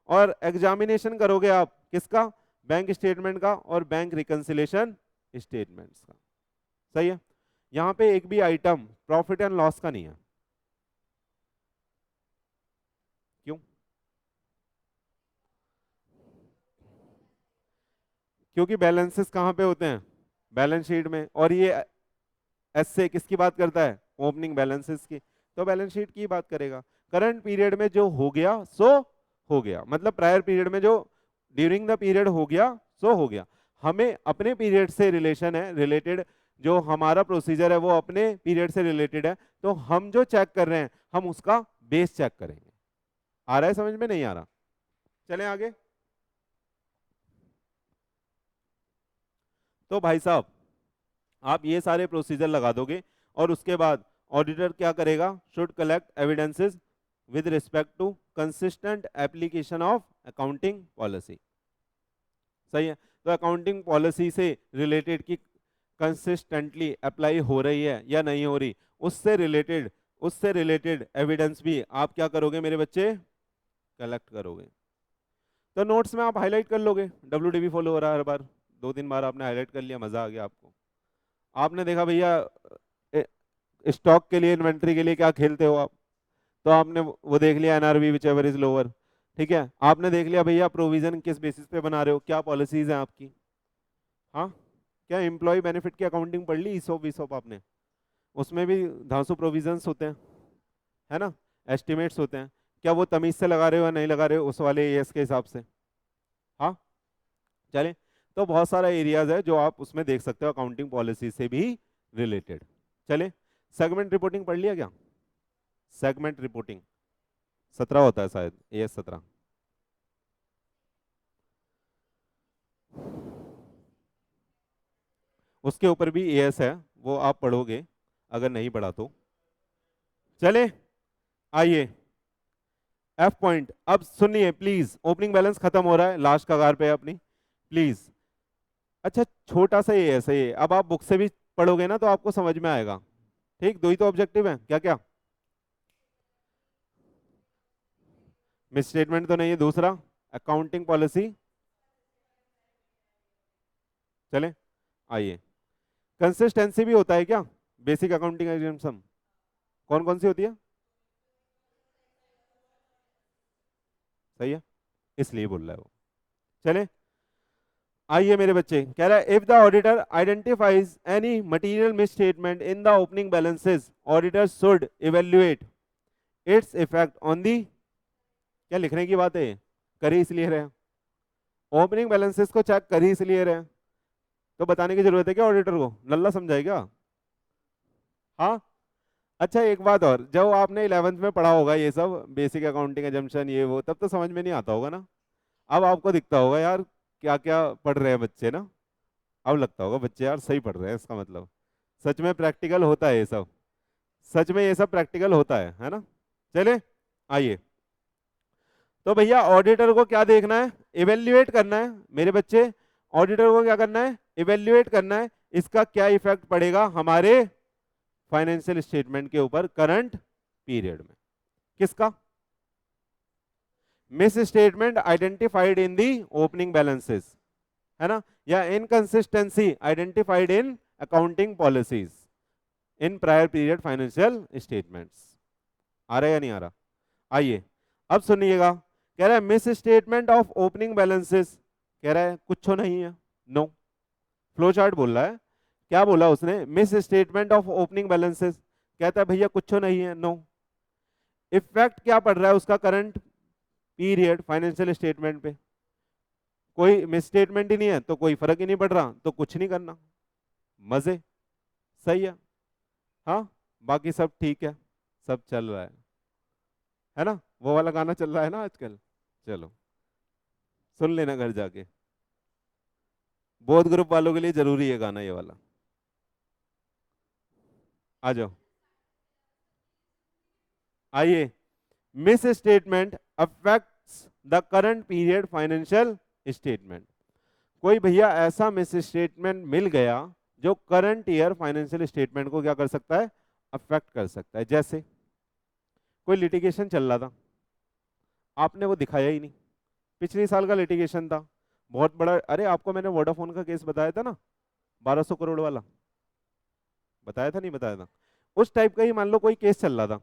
और एग्जामिनेशन करोगे आप किसका, बैंक स्टेटमेंट का और बैंक रिकंसिलेशन स्टेटमेंट्स का। सही है, यहां पे एक भी आइटम प्रॉफिट एंड लॉस का नहीं है। क्यों, क्योंकि बैलेंसेस कहां पे होते हैं, बैलेंस शीट में, और ये ऐसे किसकी बात करता है, ओपनिंग बैलेंसेस की, तो बैलेंस शीट की बात करेगा। करंट पीरियड में जो हो गया सो हो गया, मतलब प्रायर पीरियड में जो ड्यूरिंग द पीरियड हो गया सो हो गया। हमें अपने पीरियड से रिलेशन है, रिलेटेड जो हमारा प्रोसीजर है वो अपने पीरियड से रिलेटेड है, तो हम जो चेक कर रहे हैं हम उसका बेस चेक करेंगे। आ रहा है समझ में, नहीं आ रहा, चलें आगे। तो भाई साहब आप ये सारे प्रोसीजर लगा दोगे और उसके बाद ऑडिटर क्या करेगा, should collect evidences with respect to consistent application of accounting policy. सही है, तो अकाउंटिंग पॉलिसी से रिलेटेड की कंसिस्टेंटली अप्लाई हो रही है या नहीं हो रही, उससे रिलेटेड एविडेंस भी आप क्या करोगे मेरे बच्चे, कलेक्ट करोगे। तो नोट्स में आप हाईलाइट कर लोगे, WDB फॉलो हो रहा है हर बार, 2-3 बार आपने हाईलाइट कर लिया, मजा आ गया आपको। आपने देखा भैया स्टॉक के लिए, इन्वेंट्री के लिए क्या खेलते हो आप, तो आपने वो देख लिया NRV which ever is lower, ठीक है। आपने देख लिया भैया प्रोविजन किस बेसिस पे बना रहे हो, क्या पॉलिसीज हैं आपकी, हाँ, क्या एम्प्लॉय बेनिफिट की अकाउंटिंग पढ़ ली, ईसोप वीसोप आपने, उसमें भी धांसू प्रोविजंस होते हैं, है ना, एस्टिमेट्स होते हैं, क्या वो तमीज से लगा रहे हो या नहीं लगा रहे हो उस वाले एएस के हिसाब से, हाँ। चले, तो बहुत सारा एरियाज है जो आप उसमें देख सकते हो अकाउंटिंग पॉलिसी से भी रिलेटेड। चले, सेगमेंट रिपोर्टिंग पढ़ लिया क्या, सेगमेंट रिपोर्टिंग 17 होता है शायद, AS 17। उसके ऊपर भी AS है, वो आप पढ़ोगे अगर नहीं पढ़ा तो। चले आइए F पॉइंट, अब सुनिए प्लीज, ओपनिंग बैलेंस खत्म हो रहा है, लास्ट कगार पे है अपनी, प्लीज। अच्छा छोटा सा ये ऐसे ही, अब आप बुक से भी पढ़ोगे ना तो आपको समझ में आएगा, ठीक। दो ही तो ऑब्जेक्टिव है, क्या क्या, मिस स्टेटमेंट तो नहीं है, दूसरा अकाउंटिंग पॉलिसी। चले आइए, कंसिस्टेंसी भी होता है क्या, बेसिक अकाउंटिंग एग्जाम्पशन कौन कौन सी होती है? सही है, इसलिए बोल रहा है वो। चले आइए मेरे बच्चे, कह रहा है if the auditor identifies any material misstatement in the opening balances auditor should evaluate its effect on the, क्या लिखने की बात है, कर ही इसलिए रहे हैं, ओपनिंग बैलेंसेस को चेक कर ही इसलिए रहे हैं, तो बताने की जरूरत है क्या ऑडिटर को? लल्ला समझाएगा? हाँ। अच्छा एक बात और, जब आपने 11th में पढ़ा होगा ये सब बेसिक अकाउंटिंग एजम्पशन ये वो, तब तो समझ में नहीं आता होगा ना। अब आपको दिखता होगा यार क्या क्या पढ़ रहे हैं बच्चे ना, अब लगता होगा बच्चे यार सही पढ़ रहे हैं, इसका मतलब सच में प्रैक्टिकल होता है ये सब, सच में ये सब प्रैक्टिकल होता है ना। चले आइए, तो भैया ऑडिटर को क्या देखना है? इवेल्युएट करना है मेरे बच्चे, ऑडिटर को क्या करना है? इवेल्युएट करना है इसका क्या इफेक्ट पड़ेगा हमारे फाइनेंशियल स्टेटमेंट के ऊपर करंट पीरियड में। किसका? Misstatement identified in the opening balances, है ना, या inconsistency identified in accounting policies in prior period financial statements. आ रहा है या नहीं आ रहा? आइए अब सुनिएगा, कह रहा है miss statement of opening balances, कह रहा है कुछ नहीं है, नो। फ्लो चार्ट बोल रहा है, क्या बोला उसने? Miss statement of opening balances, कहता है भैया कुछ नहीं है, नो। इफेक्ट क्या पड़ रहा है उसका करंट पीरियड फाइनेंशियल स्टेटमेंट पे? कोई मिस स्टेटमेंट ही नहीं है तो कोई फर्क ही नहीं पड़ रहा, तो कुछ नहीं करना, मजे। सही है, हाँ, बाकी सब ठीक है, सब चल रहा है ना, वो वाला गाना चल रहा है ना आजकल, चलो सुन लेना घर जाके, बोध ग्रुप वालों के लिए जरूरी है गाना ये वाला। आ जाओ, आइए, miss statement affects the current period financial statement. कोई भैया ऐसा मिस स्टेटमेंट मिल गया जो करंट ईयर फाइनेंशियल स्टेटमेंट को क्या कर सकता है? अफेक्ट कर सकता है। जैसे कोई लिटिगेशन चल रहा था, आपने वो दिखाया ही नहीं, पिछले साल का लिटिगेशन था बहुत बड़ा, अरे आपको मैंने वोडाफोन का केस बताया था ना, 1200 करोड़ वाला, बताया था नहीं बताया था? उस टाइप का ही मान लो कोई केस चल रहा था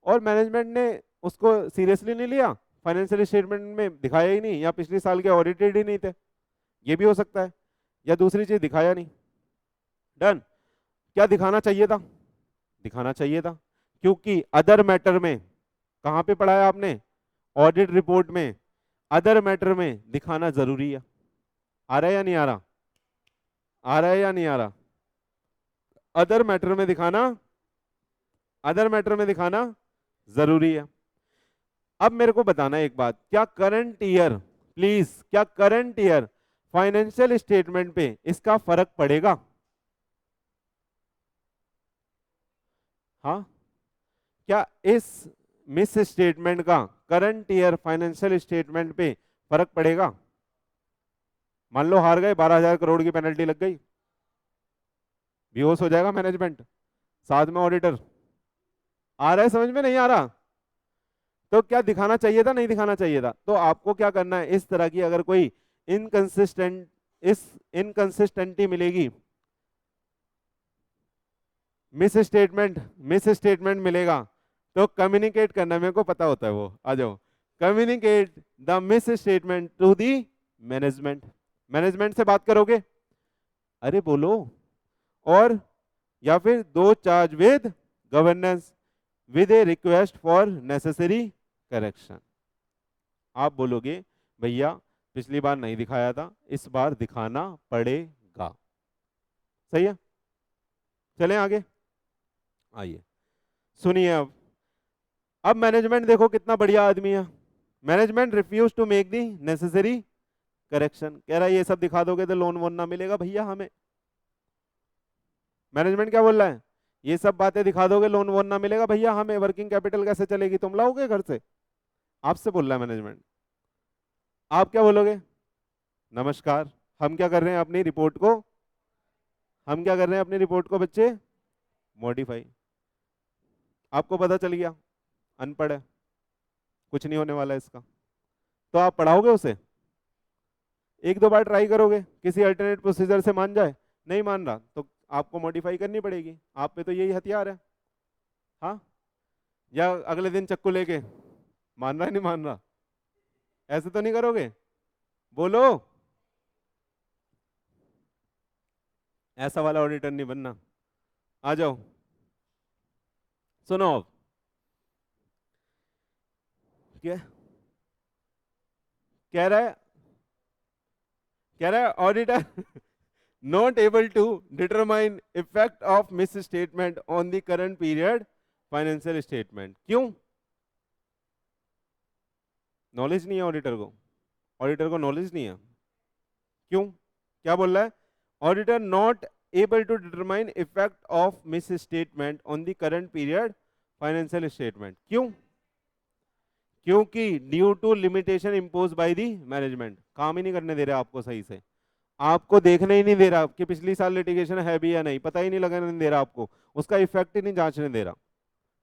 और मैनेजमेंट ने उसको सीरियसली नहीं लिया, फाइनेंशियल स्टेटमेंट में दिखाया ही नहीं, या पिछले साल के ऑडिटेड ही नहीं थे, ये भी हो सकता है, या दूसरी चीज दिखाया नहीं। डन। क्या दिखाना चाहिए था? दिखाना चाहिए था, क्योंकि अदर मैटर में, कहां पे पढ़ा है आपने? ऑडिट रिपोर्ट में, अदर मैटर में दिखाना जरूरी है। आ रहा है या नहीं आ रहा? आ रहा है या नहीं आ रहा? अदर मैटर में दिखाना, अदर मैटर में दिखाना जरूरी है। अब मेरे को बताना एक बात, क्या करंट ईयर, प्लीज, क्या करंट ईयर फाइनेंशियल स्टेटमेंट पे इसका फर्क पड़ेगा? हाँ, क्या इस मिस स्टेटमेंट का करंट ईयर फाइनेंशियल स्टेटमेंट पे फर्क पड़ेगा? मान लो हार गए, 12,000 करोड़ की पेनल्टी लग गई, बेहोश हो जाएगा मैनेजमेंट, साथ में ऑडिटर। आ रहा है समझ में? नहीं आ रहा? तो क्या दिखाना चाहिए था, नहीं दिखाना चाहिए था? तो आपको क्या करना है, इस तरह की अगर कोई इनकंसिस्टेंट, इस इनकंसिस्टेंटी मिलेगी, मिस स्टेटमेंट मिलेगा, तो कम्युनिकेट करना, मेरे को पता होता है वो, आ जाओ, communicate the misstatement to the management. Management से बात करोगे, अरे बोलो, और या फिर those charge with governance with a request for necessary correction. आप बोलोगे भैया पिछली बार नहीं दिखाया था, इस बार दिखाना पड़ेगा। सही है, चलें आगे, आइए सुनिए। अब मैनेजमेंट देखो कितना बढ़िया आदमी है, management refuse to make the necessary correction, कह रहा है ये सब दिखा दोगे तो लोन वोन ना मिलेगा भैया हमें। मैनेजमेंट क्या बोल रहा है? ये सब बातें दिखा दोगे लोन वोन ना मिलेगा भैया हमें, वर्किंग कैपिटल कैसे चलेगी, तुम लाओगे घर से? आपसे बोल रहा है मैनेजमेंट। आप क्या बोलोगे? नमस्कार, हम क्या कर रहे हैं अपनी रिपोर्ट को, हम क्या कर रहे हैं अपनी रिपोर्ट को बच्चे? मॉडिफाई। आपको पता चल गया अनपढ़ है, कुछ नहीं होने वाला है इसका, तो आप पढ़ाओगे उसे? एक दो बार ट्राई करोगे, किसी अल्टरनेट प्रोसीजर से मान जाए, नहीं मान रहा तो आपको मॉडिफाई करनी पड़ेगी, आप पे तो यही हथियार है। हाँ, या अगले दिन चक्कू लेके मान रहा नहीं मान रहा, ऐसे तो नहीं करोगे, बोलो। ऐसा वाला ऑडिटर नहीं बनना। आ जाओ, सुनो अब। क्या कह रहा है, कह रहा है auditor not able to determine effect of misstatement on the current period financial statement. क्यों? नॉलेज नहीं है ऑडिटर को, ऑडिटर को नॉलेज नहीं है। क्यों? क्या बोल रहा है? Auditor not able to determine effect of misstatement on the current period financial statement. क्यों? क्योंकि due to limitation impose by the management, काम ही नहीं करने दे रहा आपको सही से, आपको देखने ही नहीं दे रहा कि पिछली साल लिटिगेशन है भी या नहीं, पता ही नहीं लगने दे रहा आपको, उसका इफेक्ट ही नहीं जांचने दे रहा,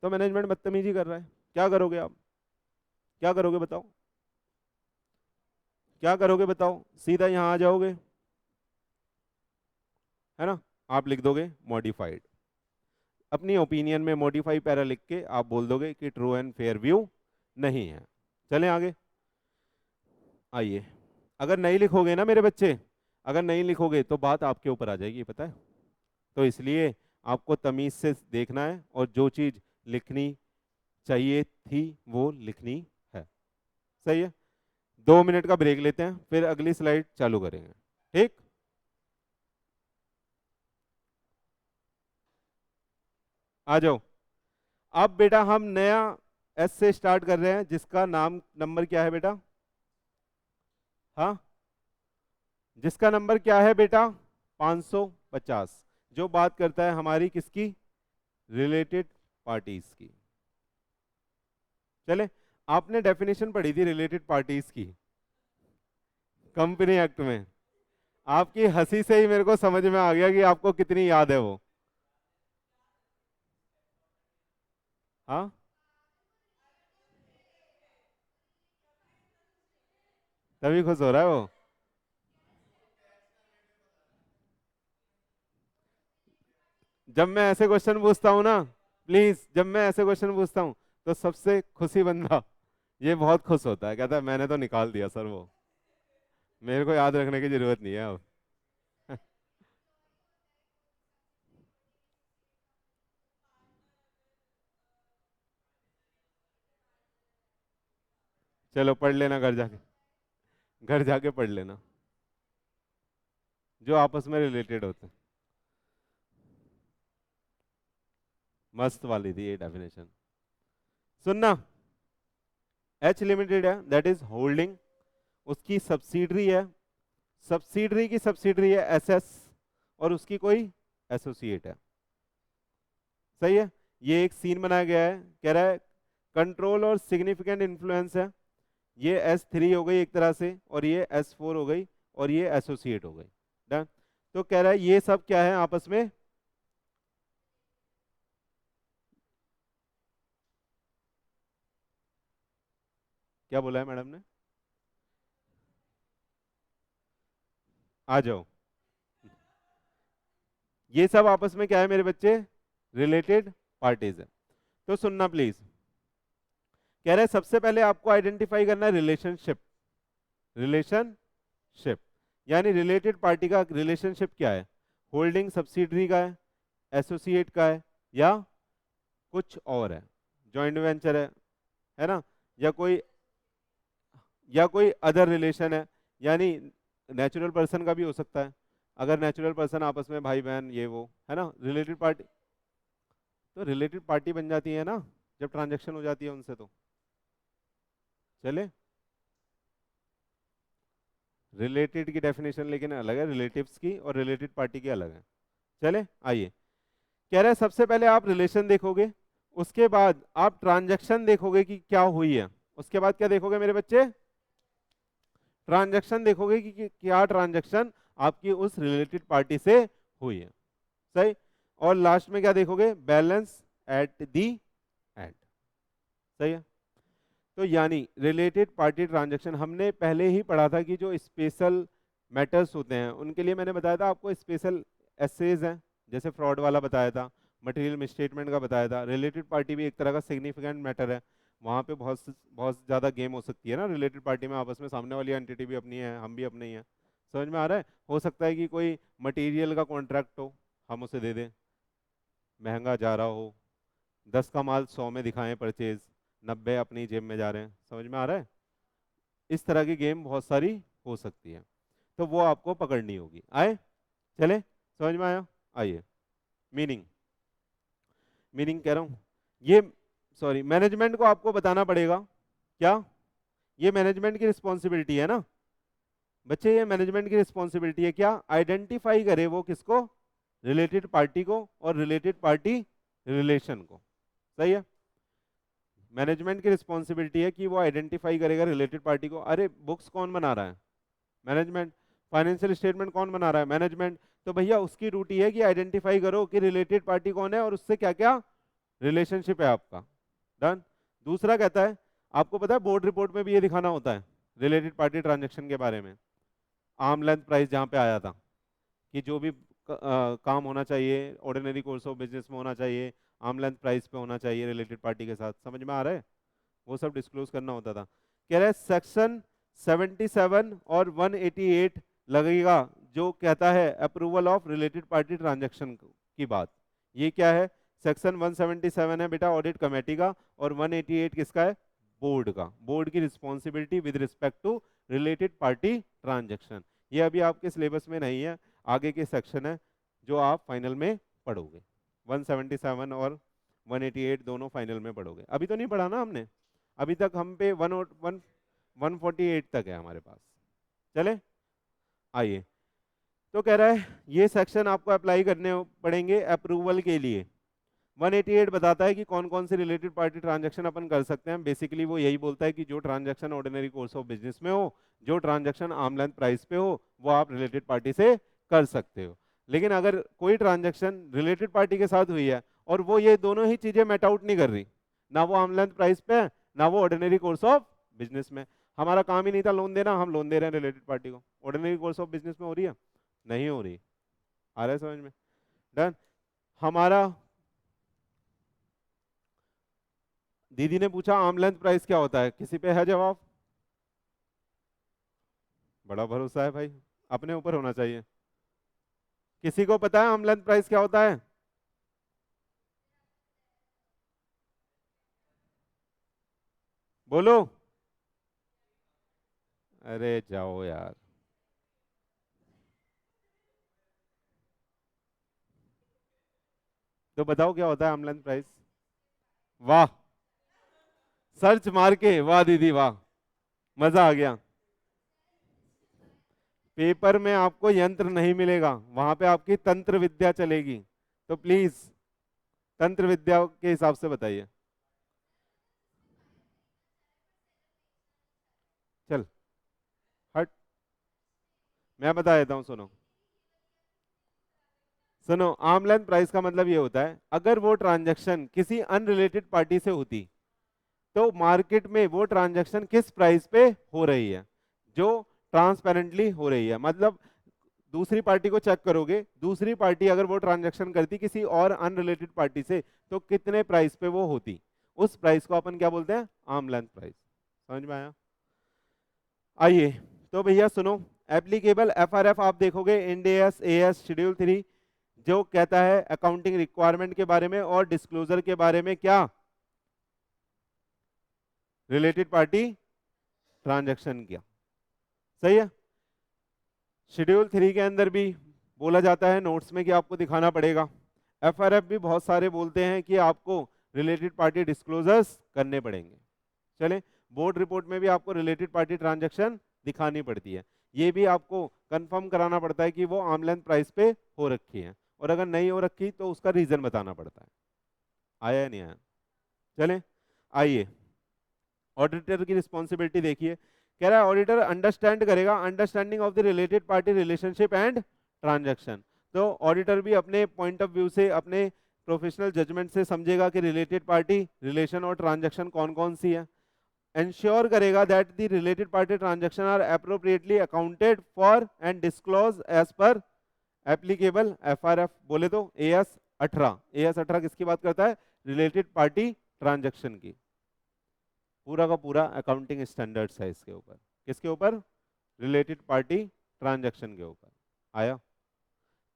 तो मैनेजमेंट बदतमीजी कर रहा है। क्या करोगे आप? क्या करोगे बताओ? क्या करोगे बताओ? सीधा यहां आ जाओगे, है ना, आप लिख दोगे मॉडिफाइड, अपनी ओपिनियन में मॉडिफाई पैरा लिख के आप बोल दोगे कि ट्रू एंड फेयर व्यू नहीं है। चलें आगे, आइए। अगर नहीं लिखोगे ना मेरे बच्चे, अगर नहीं लिखोगे तो बात आपके ऊपर आ जाएगी, पता है, तो इसलिए आपको तमीज से देखना है और जो चीज लिखनी चाहिए थी वो लिखनी है। सही है? 2 मिनट का ब्रेक लेते हैं, फिर अगली स्लाइड चालू करेंगे, ठीक? आ जाओ। अब बेटा हम नया एस से स्टार्ट कर रहे हैं, जिसका नाम नंबर क्या है बेटा? हाँ, जिसका नंबर क्या है बेटा? 550, जो बात करता है हमारी किसकी? रिलेटेड पार्टीज की। चले, आपने डेफिनेशन पढ़ी थी रिलेटेड पार्टीज की कंपनी एक्ट में, आपकी हंसी से ही मेरे को समझ में आ गया कि आपको कितनी याद है वो। हाँ, तभी खुश हो रहा है वो। जब मैं ऐसे क्वेश्चन पूछता हूँ ना, प्लीज, जब मैं ऐसे क्वेश्चन पूछता हूँ तो सबसे खुशी बंदा ये बहुत खुश होता है, कहता है मैंने तो निकाल दिया सर वो, मेरे को याद रखने की जरूरत नहीं है अब। चलो पढ़ लेना घर जाके, घर जाके पढ़ लेना, जो आपस में रिलेटेड होते हैं। मस्त वाली थी ये डेफिनेशन, सुनना। एच लिमिटेड है, दैट इज होल्डिंग, उसकी सब्सिडरी है, सब्सिडरी की सब्सिडरी है एस एस, और उसकी कोई एसोसिएट है। सही है? ये एक सीन बनाया गया है, कह रहा है कंट्रोल और सिग्निफिकेंट इन्फ्लुएंस है, ये S3 हो गई एक तरह से, और ये S4 हो गई, और ये एसोसिएट हो गई। डन। तो कह रहा है ये सब क्या है आपस में? क्या बोला है मैडम ने? आ जाओ। ये सब आपस में क्या है मेरे बच्चे? रिलेटेड पार्टीज है। तो सुनना प्लीज, कह रहा है सबसे पहले आपको आइडेंटिफाई करना है रिलेशनशिप, रिलेशनशिप, यानी रिलेटेड पार्टी का रिलेशनशिप क्या है? होल्डिंग सब्सिडरी का है, एसोसिएट का है, या कुछ और है, जॉइंट वेंचर है ना, या कोई, या कोई अदर रिलेशन है, यानी नेचुरल पर्सन का भी हो सकता है, अगर नेचुरल पर्सन आपस में भाई बहन ये वो, है ना, रिलेटेड पार्टी, तो रिलेटेड पार्टी बन जाती है ना जब ट्रांजैक्शन हो जाती है उनसे। तो चले, रिलेटेड की डेफिनेशन लेकिन अलग है, रिलेटिव्स की और रिलेटेड पार्टी की अलग है। चले आइए, कह रहे हैं सबसे पहले आप रिलेशन देखोगे, उसके बाद आप ट्रांजैक्शन देखोगे कि क्या हुई है, उसके बाद क्या देखोगे मेरे बच्चे? ट्रांजैक्शन देखोगे कि क्या ट्रांजैक्शन आपकी उस रिलेटेड पार्टी से हुई है। सही? और लास्ट में क्या देखोगे? Balance at the and. सही है? तो यानी रिलेटेड पार्टी ट्रांजैक्शन हमने पहले ही पढ़ा था, कि जो स्पेशल मैटर्स होते हैं उनके लिए मैंने बताया था आपको स्पेशल एसेज हैं, जैसे फ्रॉड वाला बताया था, मटेरियल मिसस्टेटमेंट का बताया था। रिलेटेड पार्टी भी एक तरह का सिग्निफिकेंट मैटर है, वहाँ पे बहुत ज़्यादा गेम हो सकती है ना रिलेटेड पार्टी में आपस में, सामने वाली एंटिटी भी अपनी है, हम भी अपने ही हैं। समझ में आ रहा है? हो सकता है कि कोई मटेरियल का कॉन्ट्रैक्ट हो, हम उसे दे दें, महंगा जा रहा हो, 10 का माल 100 में दिखाएं परचेज, 90 अपनी जेब में जा रहे हैं। समझ में आ रहा है? इस तरह की गेम बहुत सारी हो सकती है, तो वो आपको पकड़नी होगी। आए चले, समझ में आया? आइए, मीनिंग मीनिंग कह रहा हूँ ये, सॉरी, मैनेजमेंट को आपको बताना पड़ेगा क्या, ये मैनेजमेंट की रिस्पॉन्सिबिलिटी है ना बच्चे, ये मैनेजमेंट की रिस्पॉन्सिबिलिटी है क्या, आइडेंटिफाई करे वो किसको, रिलेटेड पार्टी को और रिलेटेड पार्टी रिलेशन को। सही है? मैनेजमेंट की रिस्पॉन्सिबिलिटी है कि वो आइडेंटिफाई करेगा रिलेटेड पार्टी को। अरे बुक्स कौन बना रहा है? मैनेजमेंट। फाइनेंशियल स्टेटमेंट कौन बना रहा है? मैनेजमेंट। तो भैया उसकी ड्यूटी है कि आइडेंटिफाई करो कि रिलेटेड पार्टी कौन है और उससे क्या क्या रिलेशनशिप है आपका। डन। दूसरा कहता है, आपको पता है बोर्ड रिपोर्ट में भी ये दिखाना होता है रिलेटेड पार्टी ट्रांजेक्शन के बारे में। आर्म लेंथ प्राइस जहाँ पे आया था कि जो भी काम होना चाहिए ऑर्डिनरी कोर्स ऑफ बिजनेस में होना चाहिए, आर्म लेंथ प्राइस पे होना चाहिए रिलेटेड पार्टी के साथ। समझ में आ रहा है? वो सब डिस्क्लोज करना होता था। कह रहा है सेक्शन 77 और 188 लगेगा जो कहता है approval of related party transaction की बात। ये क्या है? सेक्शन 177 है बेटा ऑडिट कमेटी का, और 188 किसका है? बोर्ड का। बोर्ड की responsibility with respect to related party transaction. ये अभी आपके सिलेबस में नहीं है, आगे के सेक्शन है जो आप फाइनल में पढ़ोगे। 177 और 188 दोनों फाइनल में पढ़ोगे। अभी तो नहीं पढ़ा ना हमने, अभी तक हम पे 148 तक है हमारे पास। चले आइए, तो कह रहा है ये सेक्शन आपको अप्लाई करने पड़ेंगे अप्रूवल के लिए। 188 बताता है कि कौन कौन से रिलेटेड पार्टी ट्रांजैक्शन अपन कर सकते हैं। बेसिकली वो यही बोलता है कि जो transaction ordinary course of business में हो, जो ट्रांजैक्शन आर्म लेंथ प्राइस पे हो, वो आप रिलेटेड पार्टी से कर सकते हो। लेकिन अगर कोई ट्रांजैक्शन रिलेटेड पार्टी के साथ हुई है और वो ये दोनों ही चीजें मेट आउट नहीं कर रही, ना वो आर्म लेंथ प्राइस पे है ना वो ऑर्डिनरी कोर्स ऑफ बिजनेस में, हमारा काम ही नहीं था लोन देना, हम लोन दे रहे हैं रिलेटेड पार्टी को, ऑर्डिनरी कोर्स ऑफ बिजनेस में हो रही है? नहीं हो रही। आ रहा है समझ में? डन। हमारा दीदी ने पूछा आर्म लेंथ प्राइस क्या होता है, किसी पे है जवाब? बड़ा भरोसा है भाई, अपने ऊपर होना चाहिए। किसी को पता है आर्म लेंथ प्राइस क्या होता है? बोलो। अरे जाओ यार, तो बताओ क्या होता है आर्म लेंथ प्राइस? वाह, सर्च मार के, वाह दीदी वाह, मजा आ गया। पेपर में आपको यंत्र नहीं मिलेगा, वहां पे आपकी तंत्र विद्या चलेगी। तो प्लीज तंत्र विद्या के हिसाब से बताइए। चल हट, मैं बता देता हूँ, सुनो। सुनो, आर्म लेंथ प्राइस का मतलब ये होता है अगर वो ट्रांजैक्शन किसी अनरिलेटेड पार्टी से होती तो मार्केट में वो ट्रांजैक्शन किस प्राइस पे हो रही है, जो ट्रांसपेरेंटली हो रही है। मतलब दूसरी पार्टी को चेक करोगे, दूसरी पार्टी अगर वो ट्रांजैक्शन करती किसी और अनरिलेटेड पार्टी से तो कितने प्राइस पे वो होती, उस प्राइस को अपन क्या बोलते हैं? Arm length price. समझ में आया? आइए, तो भैया सुनो, एप्लीकेबल एफआरएफ आप देखोगे इंड एएस एएस शेड्यूल 3 जो कहता है अकाउंटिंग रिक्वायरमेंट के बारे में और डिस्क्लोजर के बारे में, क्या? रिलेटेड पार्टी ट्रांजैक्शन किया। सही है? शेड्यूल 3 के अंदर भी बोला जाता है नोट्स में कि आपको दिखाना पड़ेगा। एफआरएफ भी बहुत सारे बोलते हैं कि आपको रिलेटेड पार्टी डिस्क्लोजर्स करने पड़ेंगे। चलें, बोर्ड रिपोर्ट में भी आपको रिलेटेड पार्टी ट्रांजैक्शन दिखानी पड़ती है। ये भी आपको कंफर्म कराना पड़ता है कि वो आर्म लेंथ प्राइस पे हो रखी है, और अगर नहीं हो रखी तो उसका रीजन बताना पड़ता है। आया या नहीं आया? चलें आइए, ऑडिटर की रिस्पॉन्सिबिलिटी देखिए। कह रहा है ऑडिटर अंडरस्टैंड करेगा understanding of the related party relationship and transaction. तो ऑडिटर भी अपने पॉइंट ऑफ व्यू से, अपने प्रोफेशनल जजमेंट से समझेगा कि रिलेटेड पार्टी रिलेशन और ट्रांजैक्शन कौन कौन सी है। इंश्योर करेगा that the related party transaction are appropriately accounted for and disclose as per applicable FRF बोले तो एएस 18, एएस 18 किसकी बात करता है? रिलेटेड पार्टी ट्रांजैक्शन की। पूरा का पूरा अकाउंटिंग स्टैंडर्ड्स है इसके ऊपर। किसके ऊपर? रिलेटेड पार्टी ट्रांजैक्शन के ऊपर। आया?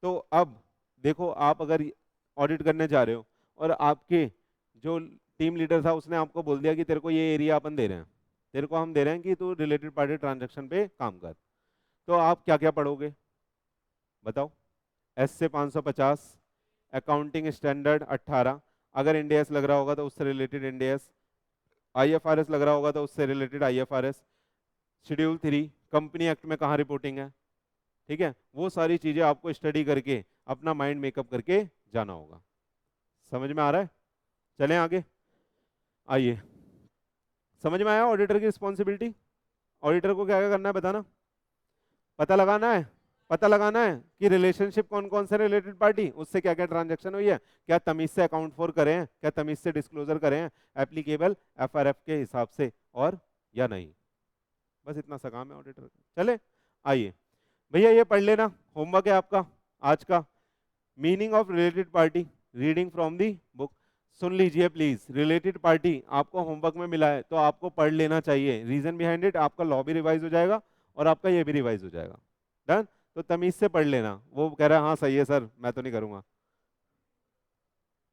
तो अब देखो, आप अगर ऑडिट करने जा रहे हो और आपके जो टीम लीडर था उसने आपको बोल दिया कि तेरे को ये एरिया अपन दे रहे हैं, तेरे को हम दे रहे हैं कि तू रिलेटेड पार्टी ट्रांजैक्शन पे काम कर, तो आप क्या क्या पढ़ोगे बताओ? एस से 550, अकाउंटिंग स्टैंडर्ड 18, अगर इंडियस लग रहा होगा तो उससे रिलेटेड इंडियस, आईएफआरएस लग रहा होगा तो उससे related IFRS, schedule 3 company act में कहाँ रिपोर्टिंग है, ठीक है? वो सारी चीजें आपको स्टडी करके अपना माइंड मेकअप करके जाना होगा। समझ में आ रहा है? चलें आगे। आइए, समझ में आया ऑडिटर की रिस्पॉन्सिबिलिटी? ऑडिटर को क्या क्या करना है बताना? पता लगाना है, पता लगाना है कि रिलेशनशिप कौन कौन से रिलेटेड पार्टी, उससे क्या क्या ट्रांजैक्शन हुई है, क्या तमीज से अकाउंट फॉर करें हैं, क्या तमीज से डिस्क्लोजर करें हैं एप्लीकेबल एफआरएफ के हिसाब से और या नहीं। बस इतना सा काम है ऑडिटर का। चले आइए भैया, ये पढ़ लेना, होमवर्क है आपका आज का। Meaning of related party, reading from the book. सुन लीजिए प्लीज, रिलेटेड पार्टी आपको होमवर्क में मिला है तो आपको पढ़ लेना चाहिए। रीजन बिहाइंड इट, आपका लॉ भी रिवाइज हो जाएगा और आपका ये भी रिवाइज हो जाएगा। डन? तो तमीज से पढ़ लेना। वो कह रहा है हाँ सही है सर, मैं तो नहीं करूंगा।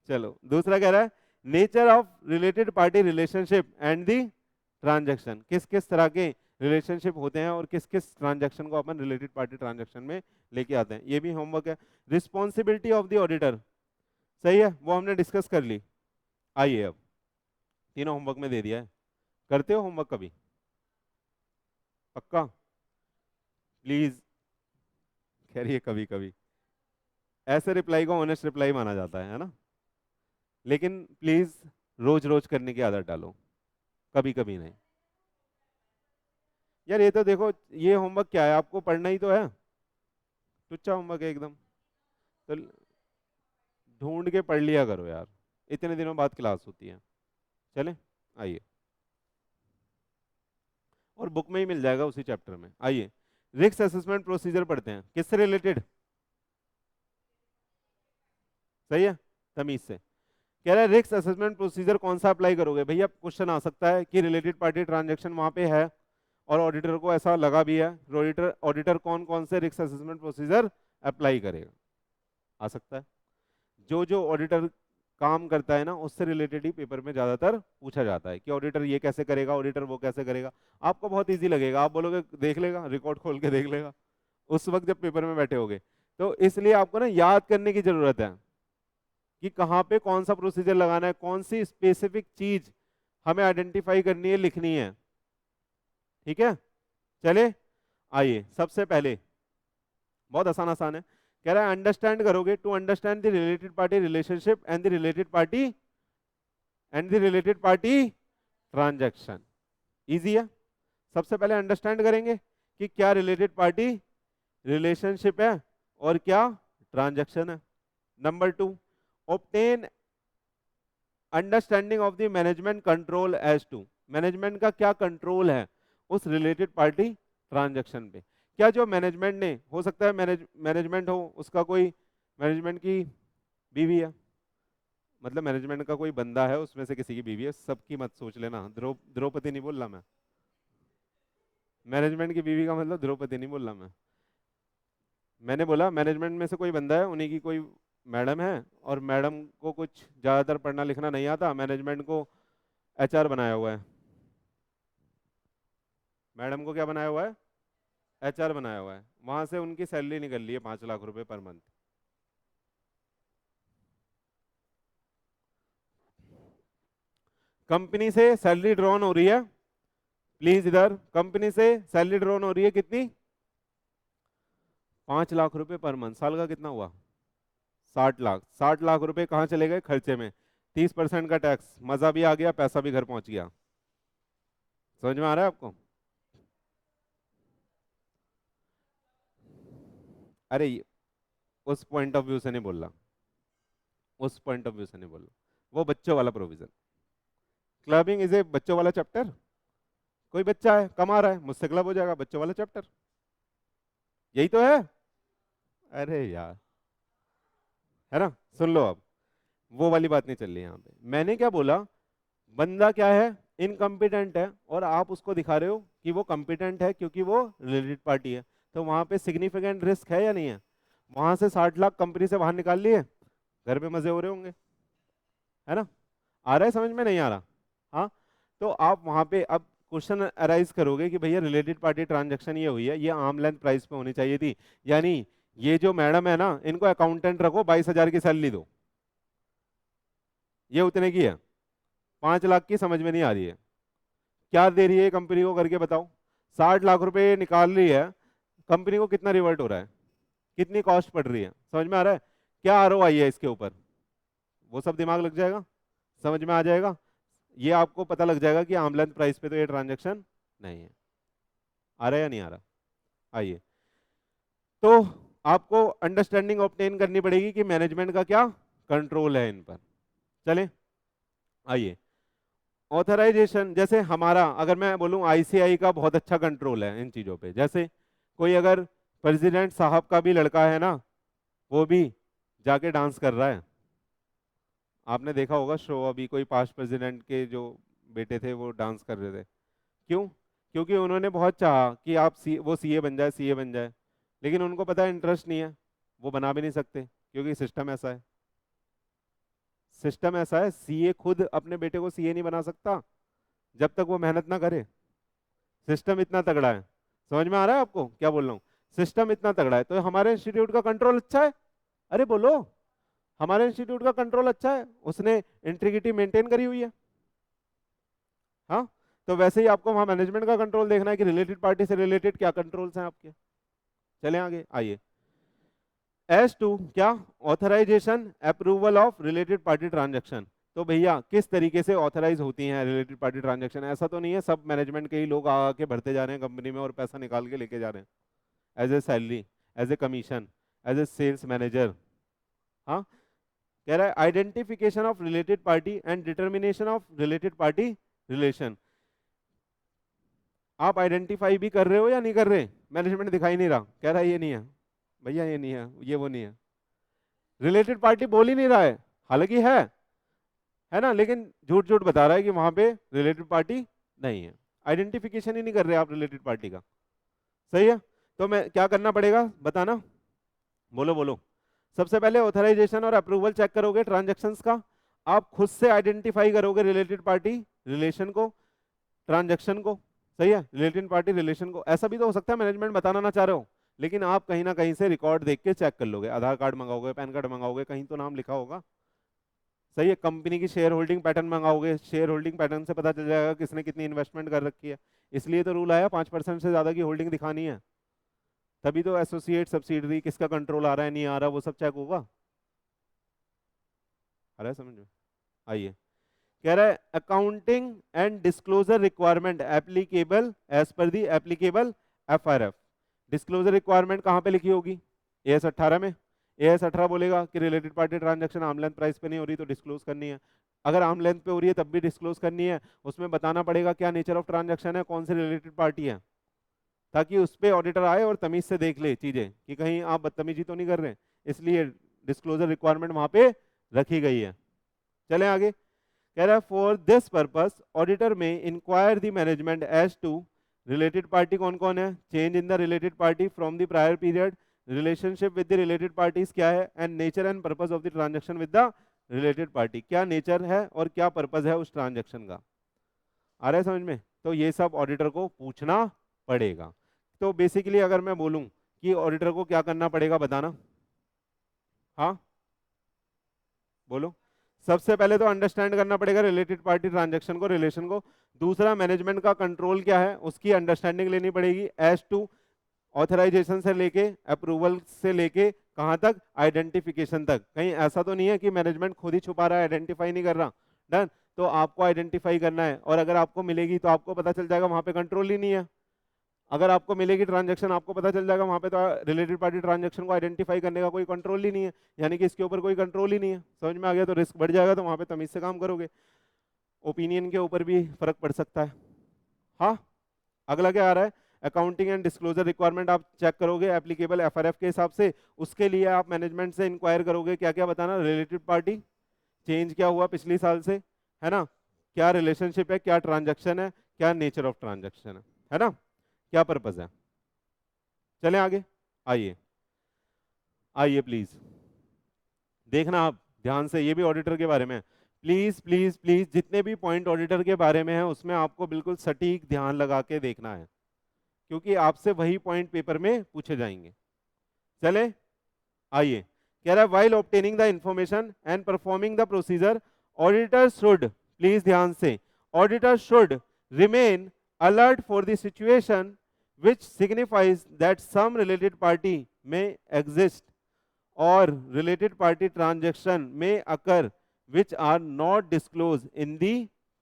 चलो, दूसरा कह रहा है nature of related party relationship and the transaction. किस किस तरह के रिलेशनशिप होते हैं और किस किस ट्रांजैक्शन को अपन रिलेटेड पार्टी ट्रांजैक्शन में लेके आते हैं, ये भी होमवर्क है। रिस्पॉन्सिबिलिटी ऑफ द ऑडिटर, सही है, वो हमने डिस्कस कर ली। आइए अब, तीनों होमवर्क में दे दिया है, करते हो होमवर्क कभी? पक्का? प्लीज, कह रही है कभी कभी। ऐसे रिप्लाई को ऑनेस्ट रिप्लाई माना जाता है ना? लेकिन प्लीज रोज रोज करने की आदत डालो, कभी कभी नहीं। यार ये तो देखो, ये होमवर्क क्या है, आपको पढ़ना ही तो है, टुच्चा होमवर्क है एकदम। तो ढूंढ के पढ़ लिया करो यार, इतने दिनों बाद क्लास होती है। चले आइए, और बुक में ही मिल जाएगा उसी चैप्टर में। आइए, रिस्क असेसमेंट प्रोसीजर पढ़ते हैं। किससे रिलेटेड? सही है, तमीज से। कह रहा है रिस्क असेसमेंट प्रोसीजर कौन सा अप्लाई करोगे? भैया क्वेश्चन आ सकता है कि रिलेटेड पार्टी ट्रांजैक्शन वहां पे है और ऑडिटर को ऐसा लगा भी है, ऑडिटर ऑडिटर कौन कौन से रिस्क असेसमेंट प्रोसीजर अप्लाई करेगा, आ सकता है। जो जो ऑडिटर काम करता है ना, उससे रिलेटेड ही पेपर में ज्यादातर पूछा जाता है कि ऑडिटर ये कैसे करेगा, ऑडिटर वो कैसे करेगा। आपको बहुत इजी लगेगा, आप बोलोगे देख लेगा, रिकॉर्ड खोल के देख लेगा उस वक्त जब पेपर में बैठे होगे। तो इसलिए आपको ना याद करने की जरूरत है कि कहाँ पे कौन सा प्रोसीजर लगाना है, कौन सी स्पेसिफिक चीज हमें आइडेंटिफाई करनी है, लिखनी है। ठीक है, चले आइए, सबसे पहले बहुत आसान आसान है। कह रहा है अंडरस्टैंड करोगे, to understand the related party relationship and the related party transaction. Easy है। सबसे पहले अंडरस्टैंड करेंगे कि क्या रिलेटेड पार्टी रिलेशनशिप है और क्या ट्रांजैक्शन है। Number 2, obtain understanding of the management control as to, management का क्या कंट्रोल है उस रिलेटेड पार्टी ट्रांजैक्शन पे। क्या जो मैनेजमेंट ने, हो सकता है मैनेजमेंट हो उसका कोई, मैनेजमेंट की बीवी है, मतलब मैनेजमेंट का कोई बंदा है उसमें से किसी की बीवी है, सबकी मत सोच लेना, द्रौपदी नहीं बोल रहा मैं, मैनेजमेंट की बीवी का मतलब द्रौपदी नहीं बोल रहा मैं। मैंने बोला मैनेजमेंट में से कोई बंदा है, उन्हीं की कोई मैडम है और मैडम को कुछ ज़्यादातर पढ़ना लिखना नहीं आता, मैनेजमेंट को एचआर बनाया हुआ है। मैडम को क्या बनाया हुआ है? एचआर बनाया हुआ है। वहां से उनकी सैलरी निकल रही है 5 लाख रुपए पर मंथ। कंपनी से सैलरी ड्रॉन हो रही है, प्लीज इधर, कंपनी से सैलरी ड्रॉन हो रही है कितनी? 5 लाख रुपए पर मंथ। साल का कितना हुआ? 60 लाख। 60 लाख रुपए कहाँ चले गए? खर्चे में। 30% का टैक्स, मजा भी आ गया, पैसा भी घर पहुंच गया। समझ में आ रहा है आपको? अरे उस पॉइंट ऑफ व्यू से नहीं बोल रहा, उस पॉइंट ऑफ व्यू से नहीं बोल रहा, वो बच्चों वाला प्रोविजन। क्लबिंग इज ए बच्चों वाला चैप्टर। कोई बच्चा है कमा रहा है, मुझसे क्लब हो जाएगा, बच्चों वाला चैप्टर, यही तो है। अरे यार, है ना, सुन लो अब, वो वाली बात नहीं चल रही यहाँ पे। मैंने क्या बोला, बंदा क्या है, इनकम्पिटेंट है, और आप उसको दिखा रहे हो कि वो कम्पिटेंट है क्योंकि वो रिलेटेड पार्टी है। तो वहां पे सिग्निफिकेंट रिस्क है या नहीं है? वहां से 60 लाख कंपनी से बाहर निकाल लिए, घर पे मजे हो रहे होंगे, है ना? आ रहा है समझ में, नहीं आ रहा? हाँ। तो आप वहां पे अब क्वेश्चन अराइज करोगे कि भैया रिलेटेड पार्टी ट्रांजैक्शन ये हुई है, ये आर्म लेंथ प्राइस पे होनी चाहिए थी, यानी ये जो मैडम है ना, इनको अकाउंटेंट रखो, 22,000 की सैलरी दो, ये उतने की है, 5 लाख की समझ में नहीं आ रही है, क्या दे रही है कंपनी को करके बताओ? 60 लाख रुपए निकाल रही है, कंपनी को कितना रिवर्ट हो रहा है, कितनी कॉस्ट पड़ रही है, समझ में आ रहा है? क्या आरओआई है इसके ऊपर, वो सब दिमाग लग जाएगा, समझ में आ जाएगा, ये आपको पता लग जाएगा कि आर्म लेंथ प्राइस पे तो ये ट्रांजैक्शन नहीं है। आ रहा है या नहीं आ रहा? आइए, तो आपको अंडरस्टैंडिंग ऑब्टेन करनी पड़ेगी कि मैनेजमेंट का क्या कंट्रोल है इन पर। चलें, आइए, ऑथराइजेशन, जैसे हमारा अगर मैं बोलूं आईसीआई का बहुत अच्छा कंट्रोल है इन चीज़ों पे, जैसे कोई अगर प्रेसिडेंट साहब का भी लड़का है ना, वो भी जाके डांस कर रहा है, आपने देखा होगा शो, अभी कोई पास्ट प्रेसिडेंट के जो बेटे थे वो डांस कर रहे थे, क्यों? क्योंकि उन्होंने बहुत चाहा कि वो सीए बन जाए, सीए बन जाए, लेकिन उनको पता है इंटरेस्ट नहीं है, वो बना भी नहीं सकते क्योंकि सिस्टम ऐसा है, सिस्टम ऐसा है, सीए खुद अपने बेटे को सीए नहीं बना सकता जब तक वो मेहनत ना करे, सिस्टम इतना तगड़ा है। समझ में आ रहा है आपको क्या बोल रहा हूँ? सिस्टम इतना तगड़ा है, तो हमारे इंस्टीट्यूट का कंट्रोल अच्छा है, अरे बोलो, हमारे इंस्टीट्यूट का कंट्रोल अच्छा है, उसने इंटीग्रिटी मेंटेन करी हुई है। हाँ, तो वैसे ही आपको वहां मैनेजमेंट का कंट्रोल देखना है कि रिलेटेड पार्टी से रिलेटेड क्या कंट्रोल्स हैं आपके। चलें आगे, आइए, एस टू क्या, authorization approval of related party transaction. तो भैया किस तरीके से ऑथराइज होती हैं रिलेटेड पार्टी ट्रांजैक्शन? ऐसा तो नहीं है सब मैनेजमेंट के ही लोग आके भरते जा रहे हैं कंपनी में और पैसा निकाल के लेके जा रहे हैं as a salary, as a commission, as a sales manager. हाँ, कह रहा है identification of related party and determination of related party relation. आप आइडेंटिफाई भी कर रहे हो या नहीं कर रहे? मैनेजमेंट दिखाई नहीं रहा, कह रहा है ये नहीं है भैया, ये नहीं है, ये वो नहीं है, रिलेटेड पार्टी बोल ही नहीं रहा है, हालांकि है ना, लेकिन झूठ झूठ बता रहा है कि वहां पे रिलेटेड पार्टी नहीं है, आइडेंटिफिकेशन ही नहीं कर रहे आप रिलेटेड पार्टी का। सही है, तो मैं क्या करना पड़ेगा बताना, बोलो बोलो। सबसे पहले ऑथराइजेशन और अप्रूवल चेक करोगे ट्रांजैक्शंस का, आप खुद से आइडेंटिफाई करोगे रिलेटेड पार्टी रिलेशन को, ट्रांजैक्शन को। सही है, रिलेटेड पार्टी रिलेशन को। ऐसा भी तो हो सकता है मैनेजमेंट बताना ना चाह रहे हो, लेकिन आप कहीं ना कहीं से रिकॉर्ड देख के चेक कर लोगे, आधार कार्ड मंगाओगे, पैन कार्ड मंगाओगे, कहीं तो नाम लिखा होगा। सही है, कंपनी की शेयर होल्डिंग पैटर्न मंगाओगे, शेयर होल्डिंग पैटर्न से पता चल जाएगा किसने कितनी इन्वेस्टमेंट कर रखी है, इसलिए तो रूल आया 5% से ज्यादा की होल्डिंग दिखानी है, तभी तो एसोसिएट सब्सिडरी किसका कंट्रोल आ रहा है नहीं आ रहा वो सब चेक होगा। आ रहा है समझ में? आइए, कह रहा है accounting and disclosure requirement applicable as per the applicable FRF. Disclosure requirement कहाँ पे लिखी होगी? एएस 18 में। एएस 18 बोलेगा कि related party transaction arm length price पे नहीं हो रही तो डिस्क्लोज करनी है, अगर आर्म लेंथ पे हो रही है तब भी डिस्क्लोज करनी है, उसमें बताना पड़ेगा क्या नेचर ऑफ ट्रांजैक्शन है, कौन सी रिलेटेड पार्टी है, ताकि उस पर ऑडिटर आए और तमीज से देख ले चीजें कि कहीं आप बदतमीजी तो नहीं कर रहे हैं, इसलिए डिस्क्लोजर रिक्वायरमेंट वहां पे रखी गई है। चलें आगे, कह रहा है for this purpose auditor may inquire the management as to related party कौन कौन है, change in the related party from the prior period, relationship with the related parties क्या है, and nature and purpose of the transaction with the related party, क्या nature है और क्या purpose है उस ट्रांजैक्शन का। आ रहा है समझ में? तो ये सब ऑडिटर को पूछना पड़ेगा। तो बेसिकली अगर मैं बोलूं कि ऑडिटर को क्या करना पड़ेगा बताना, हाँ बोलो। सबसे पहले तो अंडरस्टैंड करना पड़ेगा रिलेटेड पार्टी ट्रांजैक्शन को, रिलेशन को। दूसरा, मैनेजमेंट का कंट्रोल क्या है उसकी अंडरस्टैंडिंग लेनी पड़ेगी, एज टू ऑथराइजेशन से लेके अप्रूवल से लेके कहां तक, आइडेंटिफिकेशन तक। कहीं ऐसा तो नहीं है कि मैनेजमेंट खुद ही छुपा रहा है, आइडेंटिफाई नहीं कर रहा। डन, तो आपको आइडेंटिफाई करना है, और अगर आपको मिलेगी तो आपको पता चल जाएगा वहां पे कंट्रोल ही नहीं है। अगर आपको मिलेगी ट्रांजैक्शन आपको पता चल जाएगा वहां पे तो रिलेटेड पार्टी ट्रांजैक्शन को आइडेंटिफाई करने का कोई कंट्रोल ही नहीं है, यानी कि इसके ऊपर कोई कंट्रोल ही नहीं है। समझ में आ गया? तो रिस्क बढ़ जाएगा, तो वहां पे तमीज से काम करोगे, ओपिनियन के ऊपर भी फर्क पड़ सकता है। हाँ, अगला क्या आ रहा है, अकाउंटिंग एंड डिस्क्लोजर रिक्वायरमेंट आप चेक करोगे एप्लीकेबल एफआरएफ के हिसाब से, उसके लिए आप मैनेजमेंट से इंक्वायर करोगे क्या क्या बताना, रिलेटेड पार्टी, चेंज क्या हुआ पिछली साल से, है ना, क्या रिलेशनशिप है, क्या ट्रांजैक्शन है, क्या नेचर ऑफ ट्रांजैक्शन है ना, क्या पर्पज है। चलें आगे, आइए आइए प्लीज देखना आप ध्यान से, ये भी ऑडिटर के बारे में है। प्लीज प्लीज प्लीज जितने भी पॉइंट ऑडिटर के बारे में है उसमें आपको बिल्कुल सटीक ध्यान लगा के देखना है, क्योंकि आपसे वही पॉइंट पेपर में पूछे जाएंगे। चले आइए, कह रहा है while obtaining the information and performing the procedure auditor should, please ध्यान से, auditor should remain alert for the situation which signifies that some related party may exist or related party transaction may occur which are not disclosed in the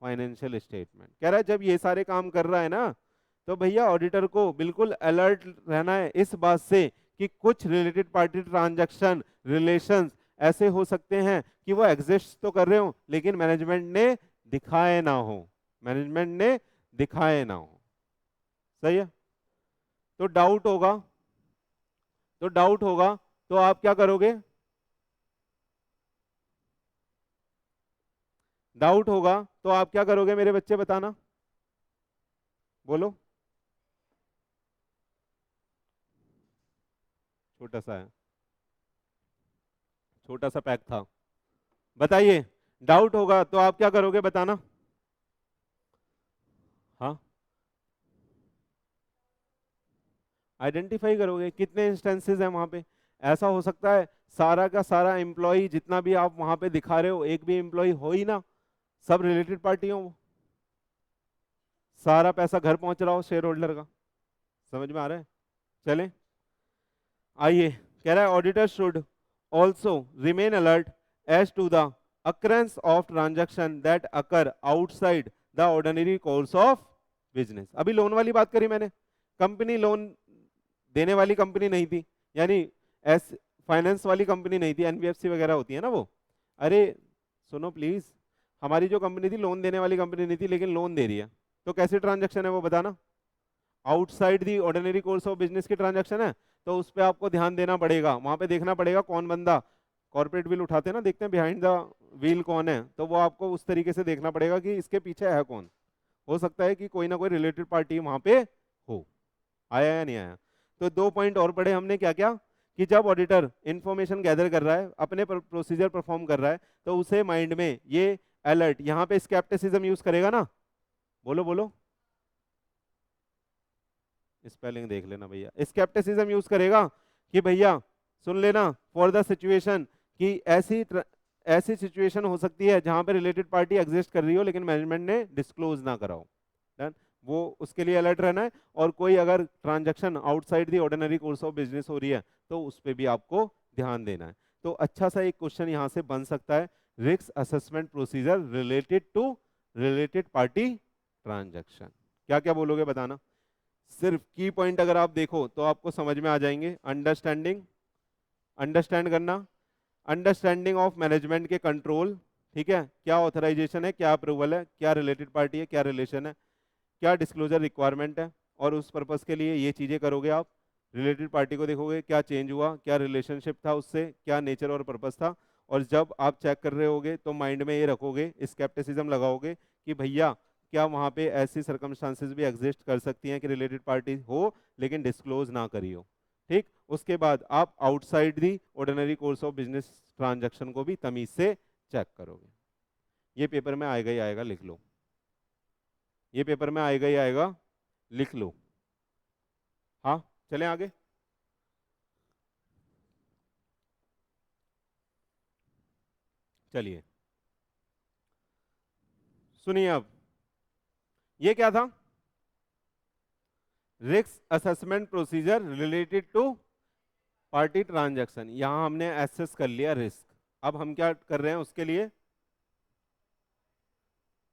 financial statement। कह रहा है जब ये सारे काम कर रहा है ना, तो भैया ऑडिटर को बिल्कुल अलर्ट रहना है इस बात से कि कुछ रिलेटेड पार्टी ट्रांजैक्शन रिलेशंस ऐसे हो सकते हैं कि वो एग्जिस्ट तो कर रहे हो लेकिन मैनेजमेंट ने दिखाए ना हो, मैनेजमेंट ने दिखाए ना हो। सही है, तो डाउट होगा, तो आप क्या करोगे, डाउट होगा तो आप क्या करोगे मेरे बच्चे बताना, बोलो। छोटा सा है, छोटा सा पैक था, बताइए, डाउट होगा तो आप क्या करोगे बताना। हाँ, आइडेंटिफाई करोगे, कितने इंस्टेंसेस हैं वहां पे, ऐसा हो सकता है सारा का सारा एम्प्लॉय जितना भी आप वहां पे दिखा रहे हो एक भी एम्प्लॉय हो ही ना, सब रिलेटेड पार्टी हो, सारा पैसा घर पहुंच रहा हो शेयर होल्डर का। समझ में आ रहा है, चलें आइए, कह रहा है auditor should also remain alert as to the occurrence of transaction that occur outside the ordinary course of business। अभी लोन वाली बात करी मैंने, कंपनी लोन देने वाली कंपनी नहीं थी, यानी एस फाइनेंस वाली कंपनी नहीं थी, एनबीएफसी वगैरह होती है ना वो। अरे सुनो प्लीज, हमारी जो कंपनी थी लोन देने वाली कंपनी नहीं थी लेकिन लोन दे रही है, तो कैसी ट्रांजैक्शन है वो बताना, outside the ordinary course of business की ट्रांजैक्शन है, तो उस पर आपको ध्यान देना पड़ेगा, वहां पे देखना पड़ेगा कौन बंदा कॉर्पोरेट व्हील उठाते हैं ना, देखते हैं बिहाइंड द व्हील कौन है, तो वो आपको उस तरीके से देखना पड़ेगा कि इसके पीछे है कौन, हो सकता है कि कोई ना कोई रिलेटेड पार्टी वहां पे हो। आया या नहीं आया, तो 2 पॉइंट और पढ़े हमने क्या क्या, कि जब ऑडिटर इंफॉर्मेशन गैदर कर रहा है अपने प्रोसीजर परफॉर्म कर रहा है तो उसे माइंड में ये अलर्ट, यहां पे स्केप्टिसिज्म यूज करेगा ना, बोलो बोलो, स्पेलिंग देख लेना भैया, स्केप्टिसिज्म यूज करेगा कि भैया सुन लेना फॉर द सिचुएशन, कि ऐसी सिचुएशन हो सकती है जहां पे रिलेटेड पार्टी एग्जिस्ट कर रही हो लेकिन मैनेजमेंट ने डिस्क्लोज ना कराओ, डन, वो उसके लिए अलर्ट रहना है। और कोई अगर transaction outside the ordinary course of business हो रही है तो उस पर भी आपको ध्यान देना है। तो अच्छा सा एक क्वेश्चन यहां से बन सकता है, risk assessment procedure related to related party transaction, क्या क्या बोलोगे बताना। सिर्फ की पॉइंट अगर आप देखो तो आपको समझ में आ जाएंगे, अंडरस्टैंडिंग, अंडरस्टैंड करना, अंडरस्टैंडिंग ऑफ मैनेजमेंट के कंट्रोल, ठीक है, क्या ऑथराइजेशन है, क्या अप्रूवल है, क्या रिलेटेड पार्टी है, क्या रिलेशन है, क्या डिस्क्लोजर रिक्वायरमेंट है, और उस पर्पस के लिए ये चीजें करोगे आप, रिलेटेड पार्टी को देखोगे क्या चेंज हुआ, क्या रिलेशनशिप था उससे, क्या नेचर और पर्पस था। और जब आप चेक कर रहे होगे तो माइंड में ये रखोगे, स्केप्टिसिज्म लगाओगे कि भैया क्या वहां पे ऐसी सर्कमस्टांसेस भी एग्जिस्ट कर सकती हैं कि रिलेटेड पार्टी हो लेकिन डिस्क्लोज ना करी हो, ठीक। उसके बाद आप outside the ordinary course of business transaction को भी तमीज से चेक करोगे। ये पेपर में आएगा ही आएगा, लिख लो, ये पेपर में आएगा ही आएगा, लिख लो। हाँ चलें आगे, चलिए सुनिए अब, ये क्या था, risk assessment procedure related to party transaction, यहां हमने एसेस कर लिया रिस्क, अब हम क्या कर रहे हैं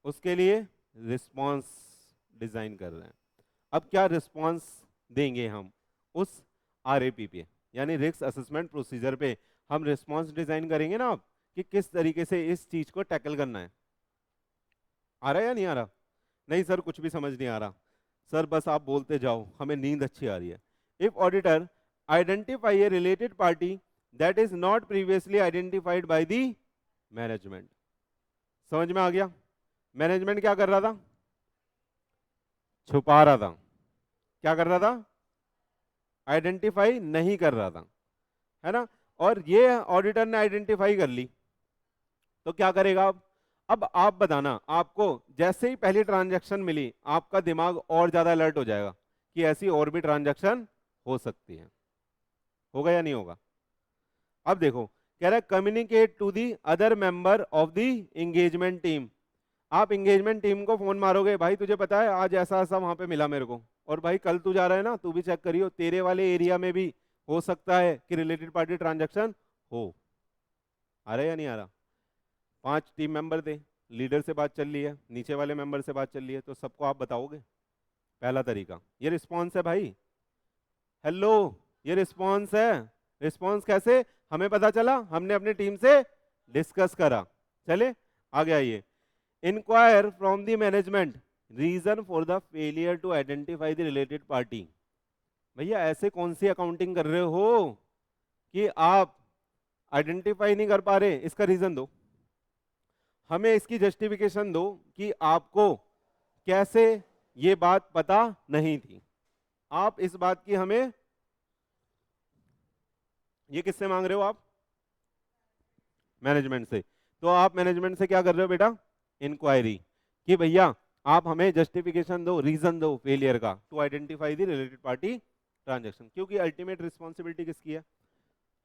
उसके लिए, रिस्पॉन्स डिजाइन कर रहे हैं। अब क्या रिस्पॉन्स देंगे हम उस आरएपी पे, यानी रिस्क असेसमेंट प्रोसीजर पे हम रिस्पॉन्स डिजाइन करेंगे ना अब, कि किस तरीके से इस चीज को टैकल करना है। आ रहा है या नहीं आ रहा, नहीं सर कुछ भी समझ नहीं आ रहा, सर बस आप बोलते जाओ, हमें नींद अच्छी आ रही है। If auditor identify A related party that is not previously identified by the management. समझ में आ गया? मैनेजमेंट क्या कर रहा था? छुपा रहा था। क्या कर रहा था? आइडेंटिफाई नहीं कर रहा था, है ना। और ये ऑडिटर ने आइडेंटिफाई कर ली, तो क्या करेगा अब आप बताना, आपको जैसे ही पहली ट्रांजैक्शन मिली आपका दिमाग और ज्यादा अलर्ट हो जाएगा कि ऐसी और भी ट्रांजैक्शन हो सकती है। होगा या नहीं होगा? अब देखो, कह रहा है communicate to the other member of the engagement team. आप एंगेजमेंट टीम को फोन मारोगे, भाई तुझे पता है आज ऐसा ऐसा वहां पे मिला मेरे को, और भाई कल तू जा रहा है ना, तू भी चेक करियो तेरे वाले एरिया में भी हो सकता है कि रिलेटेड पार्टी ट्रांजैक्शन हो। आ रहा है या नहीं आ रहा? 5 टीम मेंबर थे, लीडर से बात चल रही है, नीचे वाले मेंबर से बात चल रही है, तो सबको आप बताओगे? पहला तरीका ये रिस्पॉन्स है भाई। हेलो, ये रिस्पॉन्स है। रिस्पॉन्स कैसे? हमें पता चला, हमने अपनी टीम से डिस्कस करा। चले आगे आइए। Inquire from the management reason for the failure to identify the related party. भैया ऐसे कौन सी अकाउंटिंग कर रहे हो कि आप आइडेंटिफाई नहीं कर पा रहे? इसका रीजन दो, हमें इसकी जस्टिफिकेशन दो कि आपको कैसे ये बात पता नहीं थी। आप इस बात की हमें, ये किससे मांग रहे हो आप? मैनेजमेंट से। तो आप मैनेजमेंट से क्या कर रहे हो बेटा? इंक्वायरी कि भैया आप हमें जस्टिफिकेशन दो, रीजन दो फेलियर का, to identify the related party transaction. क्योंकि अल्टीमेट रिस्पॉन्सिबिलिटी किसकी है?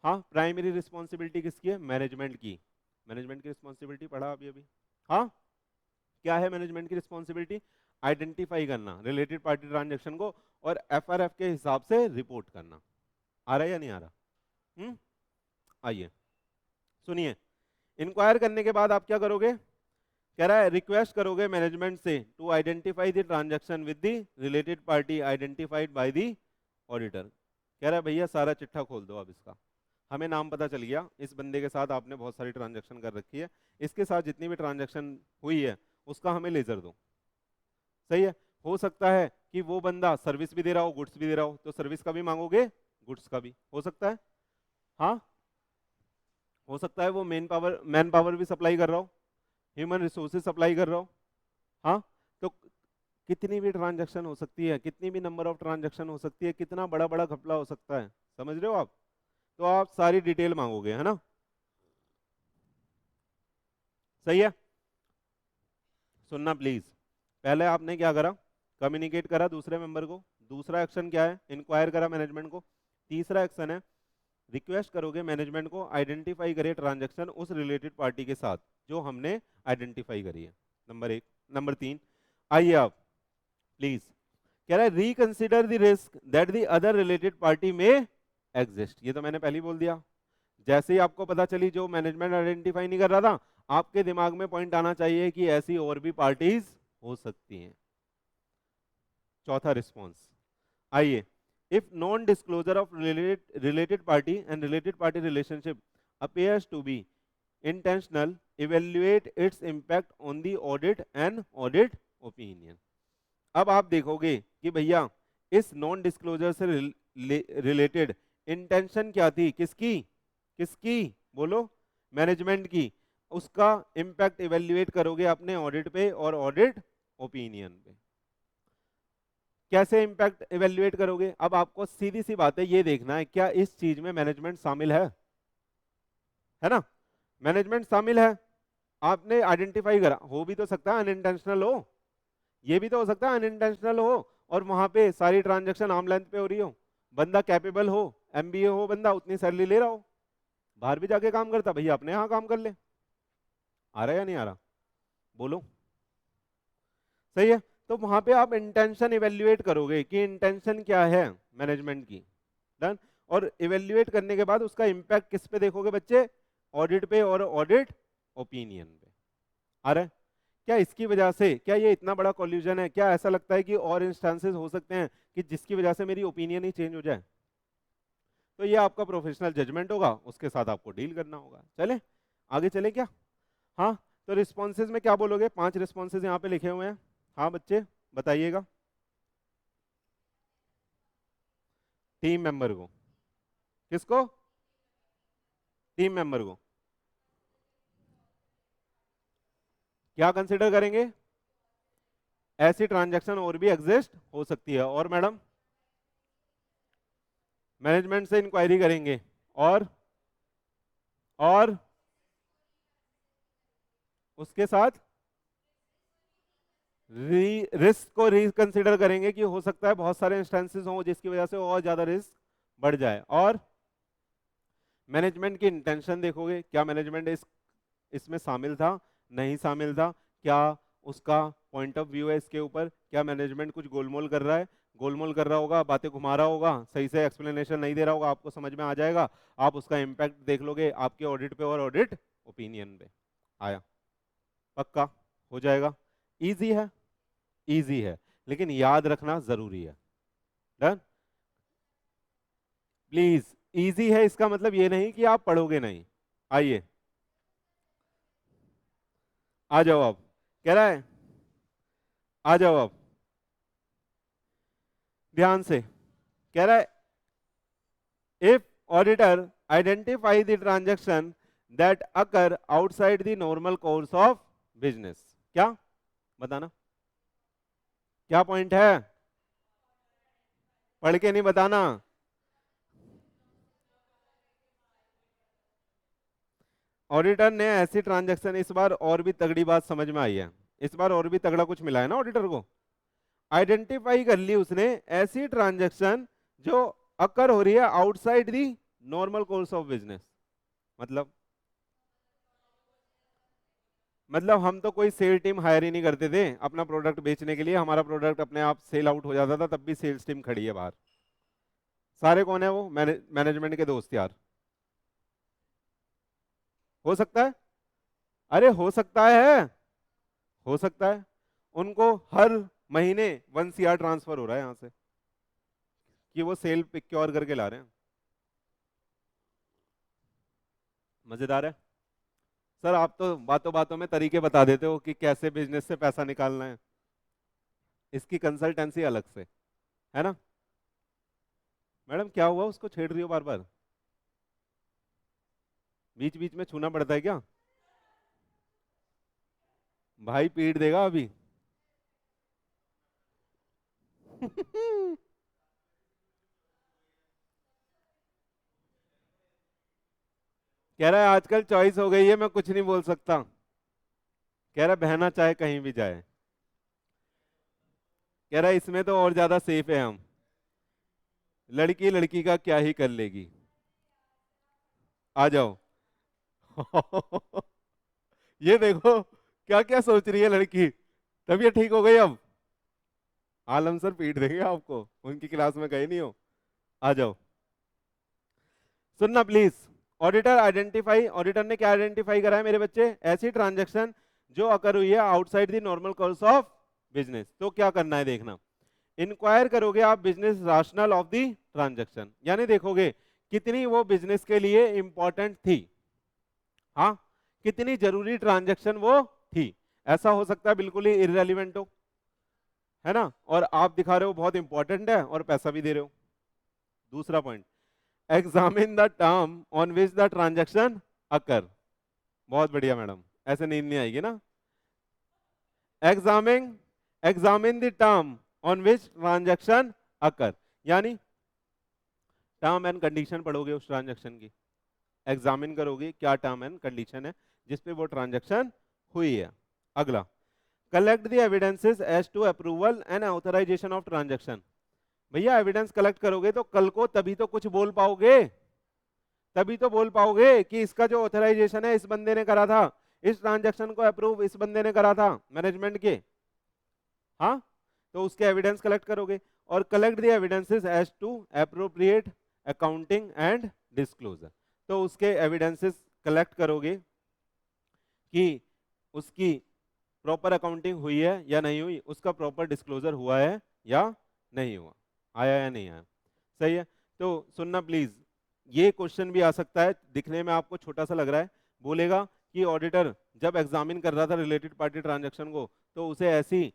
हाँ, प्राइमरी रिस्पॉन्सिबिलिटी किसकी है? मैनेजमेंट की। मैनेजमेंट की रिस्पॉन्सिबिलिटी पढ़ा अभी अभी। हाँ, क्या है मैनेजमेंट की रिस्पॉन्सिबिलिटी? आइडेंटिफाई करना रिलेटेड पार्टी ट्रांजैक्शन को और एफआरएफ के हिसाब से रिपोर्ट करना। आ रहा है या नहीं आ रहा? आइए सुनिए। इंक्वायर करने के बाद आप क्या करोगे? कह रहा है रिक्वेस्ट करोगे मैनेजमेंट से to identify the transaction with the related party identified by the auditor. कह रहा है भैया सारा चिट्ठा खोल दो अब इसका, हमें नाम पता चल गया, इस बंदे के साथ आपने बहुत सारी ट्रांजैक्शन कर रखी है, इसके साथ जितनी भी ट्रांजैक्शन हुई है उसका हमें लेजर दो। सही है। हो सकता है कि वो बंदा सर्विस भी दे रहा हो, गुड्स भी दे रहा हो, तो सर्विस का भी मांगोगे, गुड्स का भी हो सकता है। हाँ, हो सकता है वो मैन पावर भी सप्लाई कर रहा हो, ह्यूमन रिसोर्सेज सप्लाई कर रहा हो। हाँ, तो कितनी भी ट्रांजैक्शन हो सकती है, कितनी भी नंबर ऑफ ट्रांजैक्शन हो सकती है, कितना बड़ा बड़ा घपला हो सकता है, समझ रहे हो आप? तो आप सारी डिटेल मांगोगे, है ना। सही है। सुनना प्लीज, पहले आपने क्या करा? कम्युनिकेट करा दूसरे मेंबर को। दूसरा एक्शन क्या है? इंक्वायर करा मैनेजमेंट को। तीसरा एक्शन है रिक्वेस्ट करोगे मैनेजमेंट को आइडेंटिफाई करे ट्रांजैक्शन उस रिलेटेड पार्टी के साथ जो हमने आइडेंटिफाई करी है। नंबर 1। नंबर 3, आइए आप प्लीज। कह रहा है reconsider the risk that the other related party में एग्जिस्ट। ये तो मैंने पहले ही बोल दिया। जैसे ही आपको पता चली जो मैनेजमेंट आइडेंटिफाई नहीं कर रहा था, आपके दिमाग में पॉइंट आना चाहिए कि ऐसी और भी पार्टीज हो सकती हैं। चौथा रिस्पॉन्स, आइए। If non disclosure of related party and related party relationship appears to be intentional, evaluate its impact on the audit and audit opinion। अब आप देखोगे कि भैया इस नॉन डिस्क्लोजर से रिलेटेड इंटेंशन क्या थी, किसकी? किसकी बोलो? मैनेजमेंट की। उसका इम्पैक्ट इवेल्युएट करोगे अपने ऑडिट पे और ऑडिट ओपिनियन पे। कैसे इंपैक्ट इवेल्युएट करोगे? अब आपको सीधी सी बात है, ये देखना है क्या इस चीज में मैनेजमेंट शामिल है ना। मैनेजमेंट शामिल है, आपने आइडेंटिफाई करा, हो भी तो सकता है अनइंटेंशनल हो, ये भी तो हो सकता है अनइंटेंशनल हो, और वहां पे सारी ट्रांजैक्शन आर्म लेंथ पे हो रही हो, बंदा कैपेबल हो, एमबीए हो बंदा, उतनी सैलरी ले रहा हो, बाहर भी जाके काम करता, भैया अपने यहाँ काम कर ले। आ रहा है या नहीं आ रहा? बोलो। सही है। तो वहां पे आप इंटेंशन इवेल्युएट करोगे कि इंटेंशन क्या है मैनेजमेंट की। डन। और इवेल्युएट करने के बाद उसका इंपैक्ट किस पे देखोगे बच्चे? ऑडिट पे और ऑडिट ओपिनियन पे। आ रहा है? क्या इसकी वजह से, क्या ये इतना बड़ा कॉल्यूजन है? क्या ऐसा लगता है कि और इंस्टेंसेस हो सकते हैं कि जिसकी वजह से मेरी ओपिनियन ही चेंज हो जाए? तो ये आपका प्रोफेशनल जजमेंट होगा, उसके साथ आपको डील करना होगा। चले आगे चले क्या? हाँ, तो रिस्पॉन्सेज में क्या बोलोगे? 5 रिस्पॉन्सेज यहाँ पे लिखे हुए हैं। हाँ बच्चे बताइएगा। टीम मेंबर को। किसको? टीम मेंबर को। क्या कंसिडर करेंगे? ऐसी ट्रांजैक्शन और भी एग्जिस्ट हो सकती है। और मैडम मैनेजमेंट से इंक्वायरी करेंगे। और उसके साथ रिस्क को रिकंसिडर करेंगे कि हो सकता है बहुत सारे इंस्टेंसेस हों जिसकी वजह से और ज्यादा रिस्क बढ़ जाए। और मैनेजमेंट की इंटेंशन देखोगे, क्या मैनेजमेंट इसमें शामिल था, नहीं शामिल था, क्या उसका पॉइंट ऑफ व्यू है इसके ऊपर, क्या मैनेजमेंट कुछ गोलमोल कर रहा है, गोलमोल कर रहा होगा, बातें घुमा रहा होगा, सही से एक्सप्लेनेशन नहीं दे रहा होगा, आपको समझ में आ जाएगा, आप उसका इम्पैक्ट देख लोगे आपके ऑडिट पे और ऑडिट ओपिनियन पे। आया? पक्का हो जाएगा? इजी है? इजी है, लेकिन याद रखना जरूरी है। डन? प्लीज, इजी है इसका मतलब ये नहीं कि आप पढ़ोगे नहीं। आइए आ जाओ, अब कह रहा है आ जाओ, अब ध्यान से कह रहा है if auditor identify the transaction that occur outside the normal course of business. क्या बताना? क्या पॉइंट है? पढ़ के नहीं बताना। ऑडिटर ने ऐसी ट्रांजैक्शन, इस बार और भी तगड़ी बात समझ में आई है, इस बार और भी तगड़ा कुछ मिला है ना ऑडिटर को। आइडेंटिफाई कर ली उसने ऐसी ट्रांजैक्शन जो अकर हो रही है outside the normal course of business. मतलब हम तो कोई सेल टीम हायर ही नहीं करते थे अपना प्रोडक्ट बेचने के लिए, हमारा प्रोडक्ट अपने आप सेल आउट हो जाता था, तब भी सेल्स टीम खड़ी है बाहर। सारे कौन है वो? मैनेजमेंट के दोस्त यार। हो सकता है? अरे हो सकता है, हो सकता है। उनको हर महीने 1 CR ट्रांसफर हो रहा है यहां से कि वो सेल पिक्योर करके ला रहे हैं। मजेदार है। सर आप तो बातों बातों में तरीके बता देते हो कि कैसे बिजनेस से पैसा निकालना है, इसकी कंसल्टेंसी अलग से है ना। मैडम क्या हुआ, उसको छेड़ रही हो बार बार? बीच बीच में छूना पड़ता है क्या? भाई पीट देगा अभी। कह रहा है आजकल चॉइस हो गई है, मैं कुछ नहीं बोल सकता। कह रहा है बहना चाहे कहीं भी जाए। कह रहा है इसमें तो और ज्यादा सेफ है हम, लड़की लड़की का क्या ही कर लेगी। आ जाओ। ये देखो क्या क्या सोच रही है लड़की। तबीयत ठीक हो गई अब? आलम सर पीट देंगे आपको, उनकी क्लास में गए नहीं हो। आ जाओ, सुनना प्लीज। ऑडिटर ने क्या आइडेंटिफाई करा है मेरे बच्चे? ऐसी ट्रांजैक्शन जो अकर हुई है outside the normal course of business. तो क्या करना है देखना, इंक्वायर करोगे आप business rational of the transaction, यानी देखोगे कितनी वो बिजनेस के लिए इंपॉर्टेंट थी। हाँ, कितनी जरूरी ट्रांजैक्शन वो थी। ऐसा हो सकता है बिल्कुल ही इररेलेवेंट हो, है ना, और आप दिखा रहे हो बहुत इंपॉर्टेंट है और पैसा भी दे रहे हो। दूसरा point, examine the term on which the transaction occur. बहुत बढ़िया मैडम, ऐसे नींद नहीं आएगी ना। Examine examine the term on which transaction occur, यानी टर्म एंड कंडीशन पढ़ोगे उस ट्रांजैक्शन की, एग्जामिन करोगे क्या टर्म एंड कंडीशन है जिसपे वो ट्रांजैक्शन हुई है। अगला, collect the evidences as to approval and authorization of transaction. भैया एविडेंस कलेक्ट करोगे तो कल को तभी तो कुछ बोल पाओगे, तभी तो बोल पाओगे कि इसका जो ऑथराइजेशन है इस बंदे ने करा था, इस ट्रांजैक्शन को अप्रूव इस बंदे ने करा था मैनेजमेंट के। हाँ, तो उसके एविडेंस कलेक्ट करोगे। और collect the evidences as to appropriate accounting and disclosure, तो उसके एविडेंसेस कलेक्ट करोगे कि उसकी प्रॉपर अकाउंटिंग हुई है या नहीं हुई, उसका प्रॉपर डिस्क्लोजर हुआ है या नहीं हुआ, आया या नहीं आया। सही है? तो सुनना प्लीज, ये क्वेश्चन भी आ सकता है, दिखने में आपको छोटा सा लग रहा है, बोलेगा कि ऑडिटर जब एग्जामिन कर रहा था रिलेटेड पार्टी ट्रांजैक्शन को तो उसे ऐसी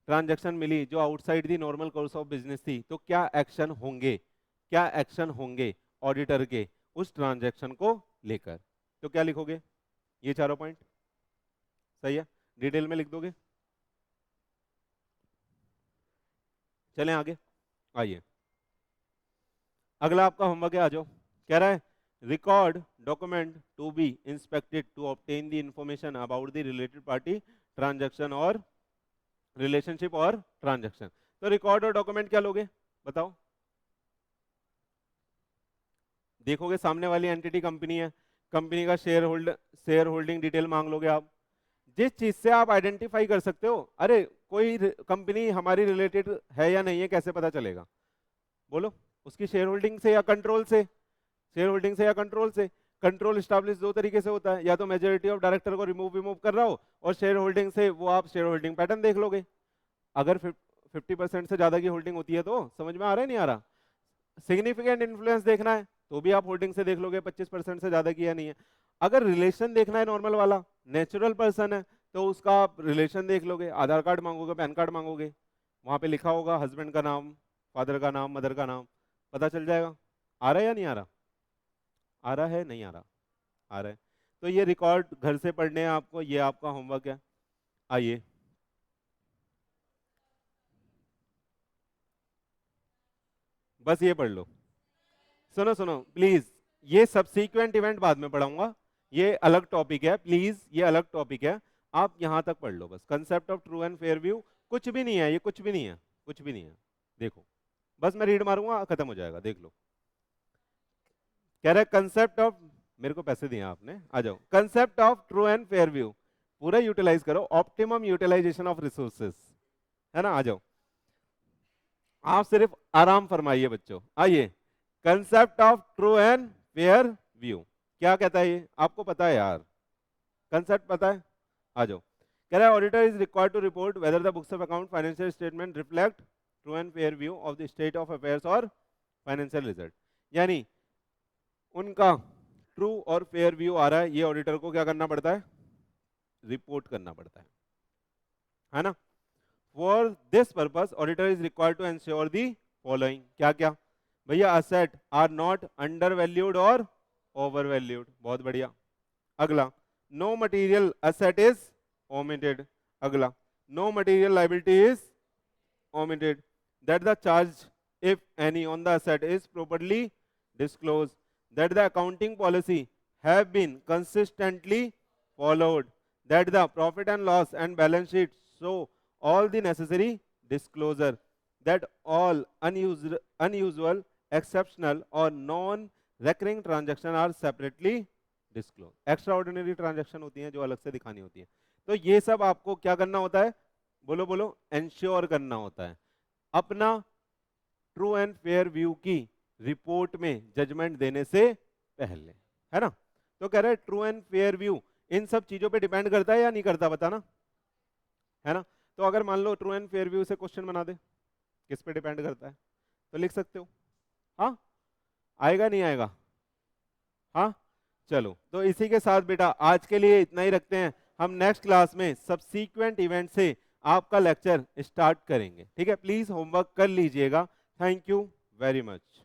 ट्रांजैक्शन मिली जो outside the normal course of business थी, तो क्या एक्शन होंगे? क्या एक्शन होंगे ऑडिटर के उस ट्रांजैक्शन को लेकर। तो क्या लिखोगे, ये चारों पॉइंट, सही है, डिटेल में लिख दोगे। चलें आगे, आइए अगला आपका होमवर्क है, आ जाओ। कह रहा है record document to be inspected to obtain the information about the related party transaction और रिलेशनशिप और ट्रांजैक्शन। तो रिकॉर्ड और डॉक्यूमेंट क्या लोगे बताओ। देखोगे सामने वाली एंटिटी कंपनी है, कंपनी का शेयर होल्डिंग डिटेल मांग लोगे आप। जिस चीज से आप आइडेंटिफाई कर सकते हो, अरे कोई कंपनी हमारी रिलेटेड है या नहीं है कैसे पता चलेगा, बोलो, उसकी शेयर होल्डिंग से या कंट्रोल से, शेयर होल्डिंग से या कंट्रोल से। कंट्रोल स्टैब्लिश दो तरीके से होता है, या तो मेजॉरिटी ऑफ डायरेक्टर को रिमूव कर रहा हो, और शेयर होल्डिंग से वो आप शेयर होल्डिंग पैटर्न देख लोगे। अगर 50% से ज्यादा की होल्डिंग होती है तो समझ में आ रहा है नहीं आ रहा। सिग्निफिकेंट इन्फ्लुएंस देखना है तो भी आप होल्डिंग से देख लोगे 25% से ज्यादा की है नहीं है। अगर रिलेशन देखना है नॉर्मल वाला, नेचुरल पर्सन है, तो उसका आप रिलेशन देख लोगे, आधार कार्ड मांगोगे, पैन कार्ड मांगोगे, वहां पे लिखा होगा हस्बैंड का नाम, फादर का नाम, मदर का नाम, पता चल जाएगा। आ रहा है या नहीं आ रहा, आ रहा है नहीं आ रहा, आ रहा है। तो ये रिकॉर्ड घर से पढ़ने हैं आपको, ये आपका होमवर्क है। आइए बस ये पढ़ लो। सुनो सुनो प्लीज, ये सबसीक्वेंट इवेंट बाद में पढ़ाऊंगा, ये अलग टॉपिक है, प्लीज ये अलग टॉपिक है। आप यहां तक पढ़ लो बस, concept of true and fair view. कुछ भी नहीं है ये, कुछ भी नहीं है, कुछ भी नहीं है। देखो बस मैं रीड मारूंगा, खत्म हो जाएगा, देख लो। कह रहा है कंसेप्ट ऑफ, मेरे को पैसे दिए आपने, आ जाओ। Concept of true and fair view पूरा यूटिलाइज करो, ऑप्टिमम यूटिलाइजेशन ऑफ रिसोर्सेस, है ना। आ जाओ, आप सिर्फ आराम फरमाइए बच्चों। आइए, concept of true and fair view क्या कहता है, ये आपको पता है यार, कंसेप्ट पता है। आ जाओ, कह रहा है auditor is required to report whether the books of account financial statement reflect true and fair view of the state of affairs और फाइनेंशियल रिजल्ट। यानी उनका ट्रू और फेयर व्यू आ रहा है, ये ऑडिटर को क्या करना पड़ता है, रिपोर्ट करना पड़ता है ना। For this purpose auditor is required to ensure the following, क्या क्या भैया, asset are not undervalued और ओवर वैल्यूड, बहुत बढ़िया। अगला, no material asset is omitted. अगला, no material liability is omitted, that the charge if any on the asset is properly disclosed, that the accounting policy have been consistently followed, that the profit and loss and balance sheet show all the necessary disclosure, that all unusual exceptional or non recurring transaction are separately disclosed। extraordinary transaction होती हैं जो अलग से दिखानी होती है। तो ये सब आपको क्या करना होता है, बोलो बोलो, एंश्योर करना होता है अपना ट्रू एंड फेयर व्यू की रिपोर्ट में जजमेंट देने से पहले, है ना। तो कह रहा है ट्रू एंड फेयर व्यू इन सब चीजों पे डिपेंड करता है या नहीं करता, बताना, है ना। तो अगर मान लो ट्रू एंड फेयर व्यू से क्वेश्चन बना दे, किस पे डिपेंड करता है, तो लिख सकते हो। हाँ आएगा नहीं आएगा, हाँ चलो। तो इसी के साथ बेटा आज के लिए इतना ही रखते हैं, हम नेक्स्ट क्लास में सबसीक्वेंट इवेंट से आपका लेक्चर स्टार्ट करेंगे, ठीक है। प्लीज होमवर्क कर लीजिएगा। Thank you very much.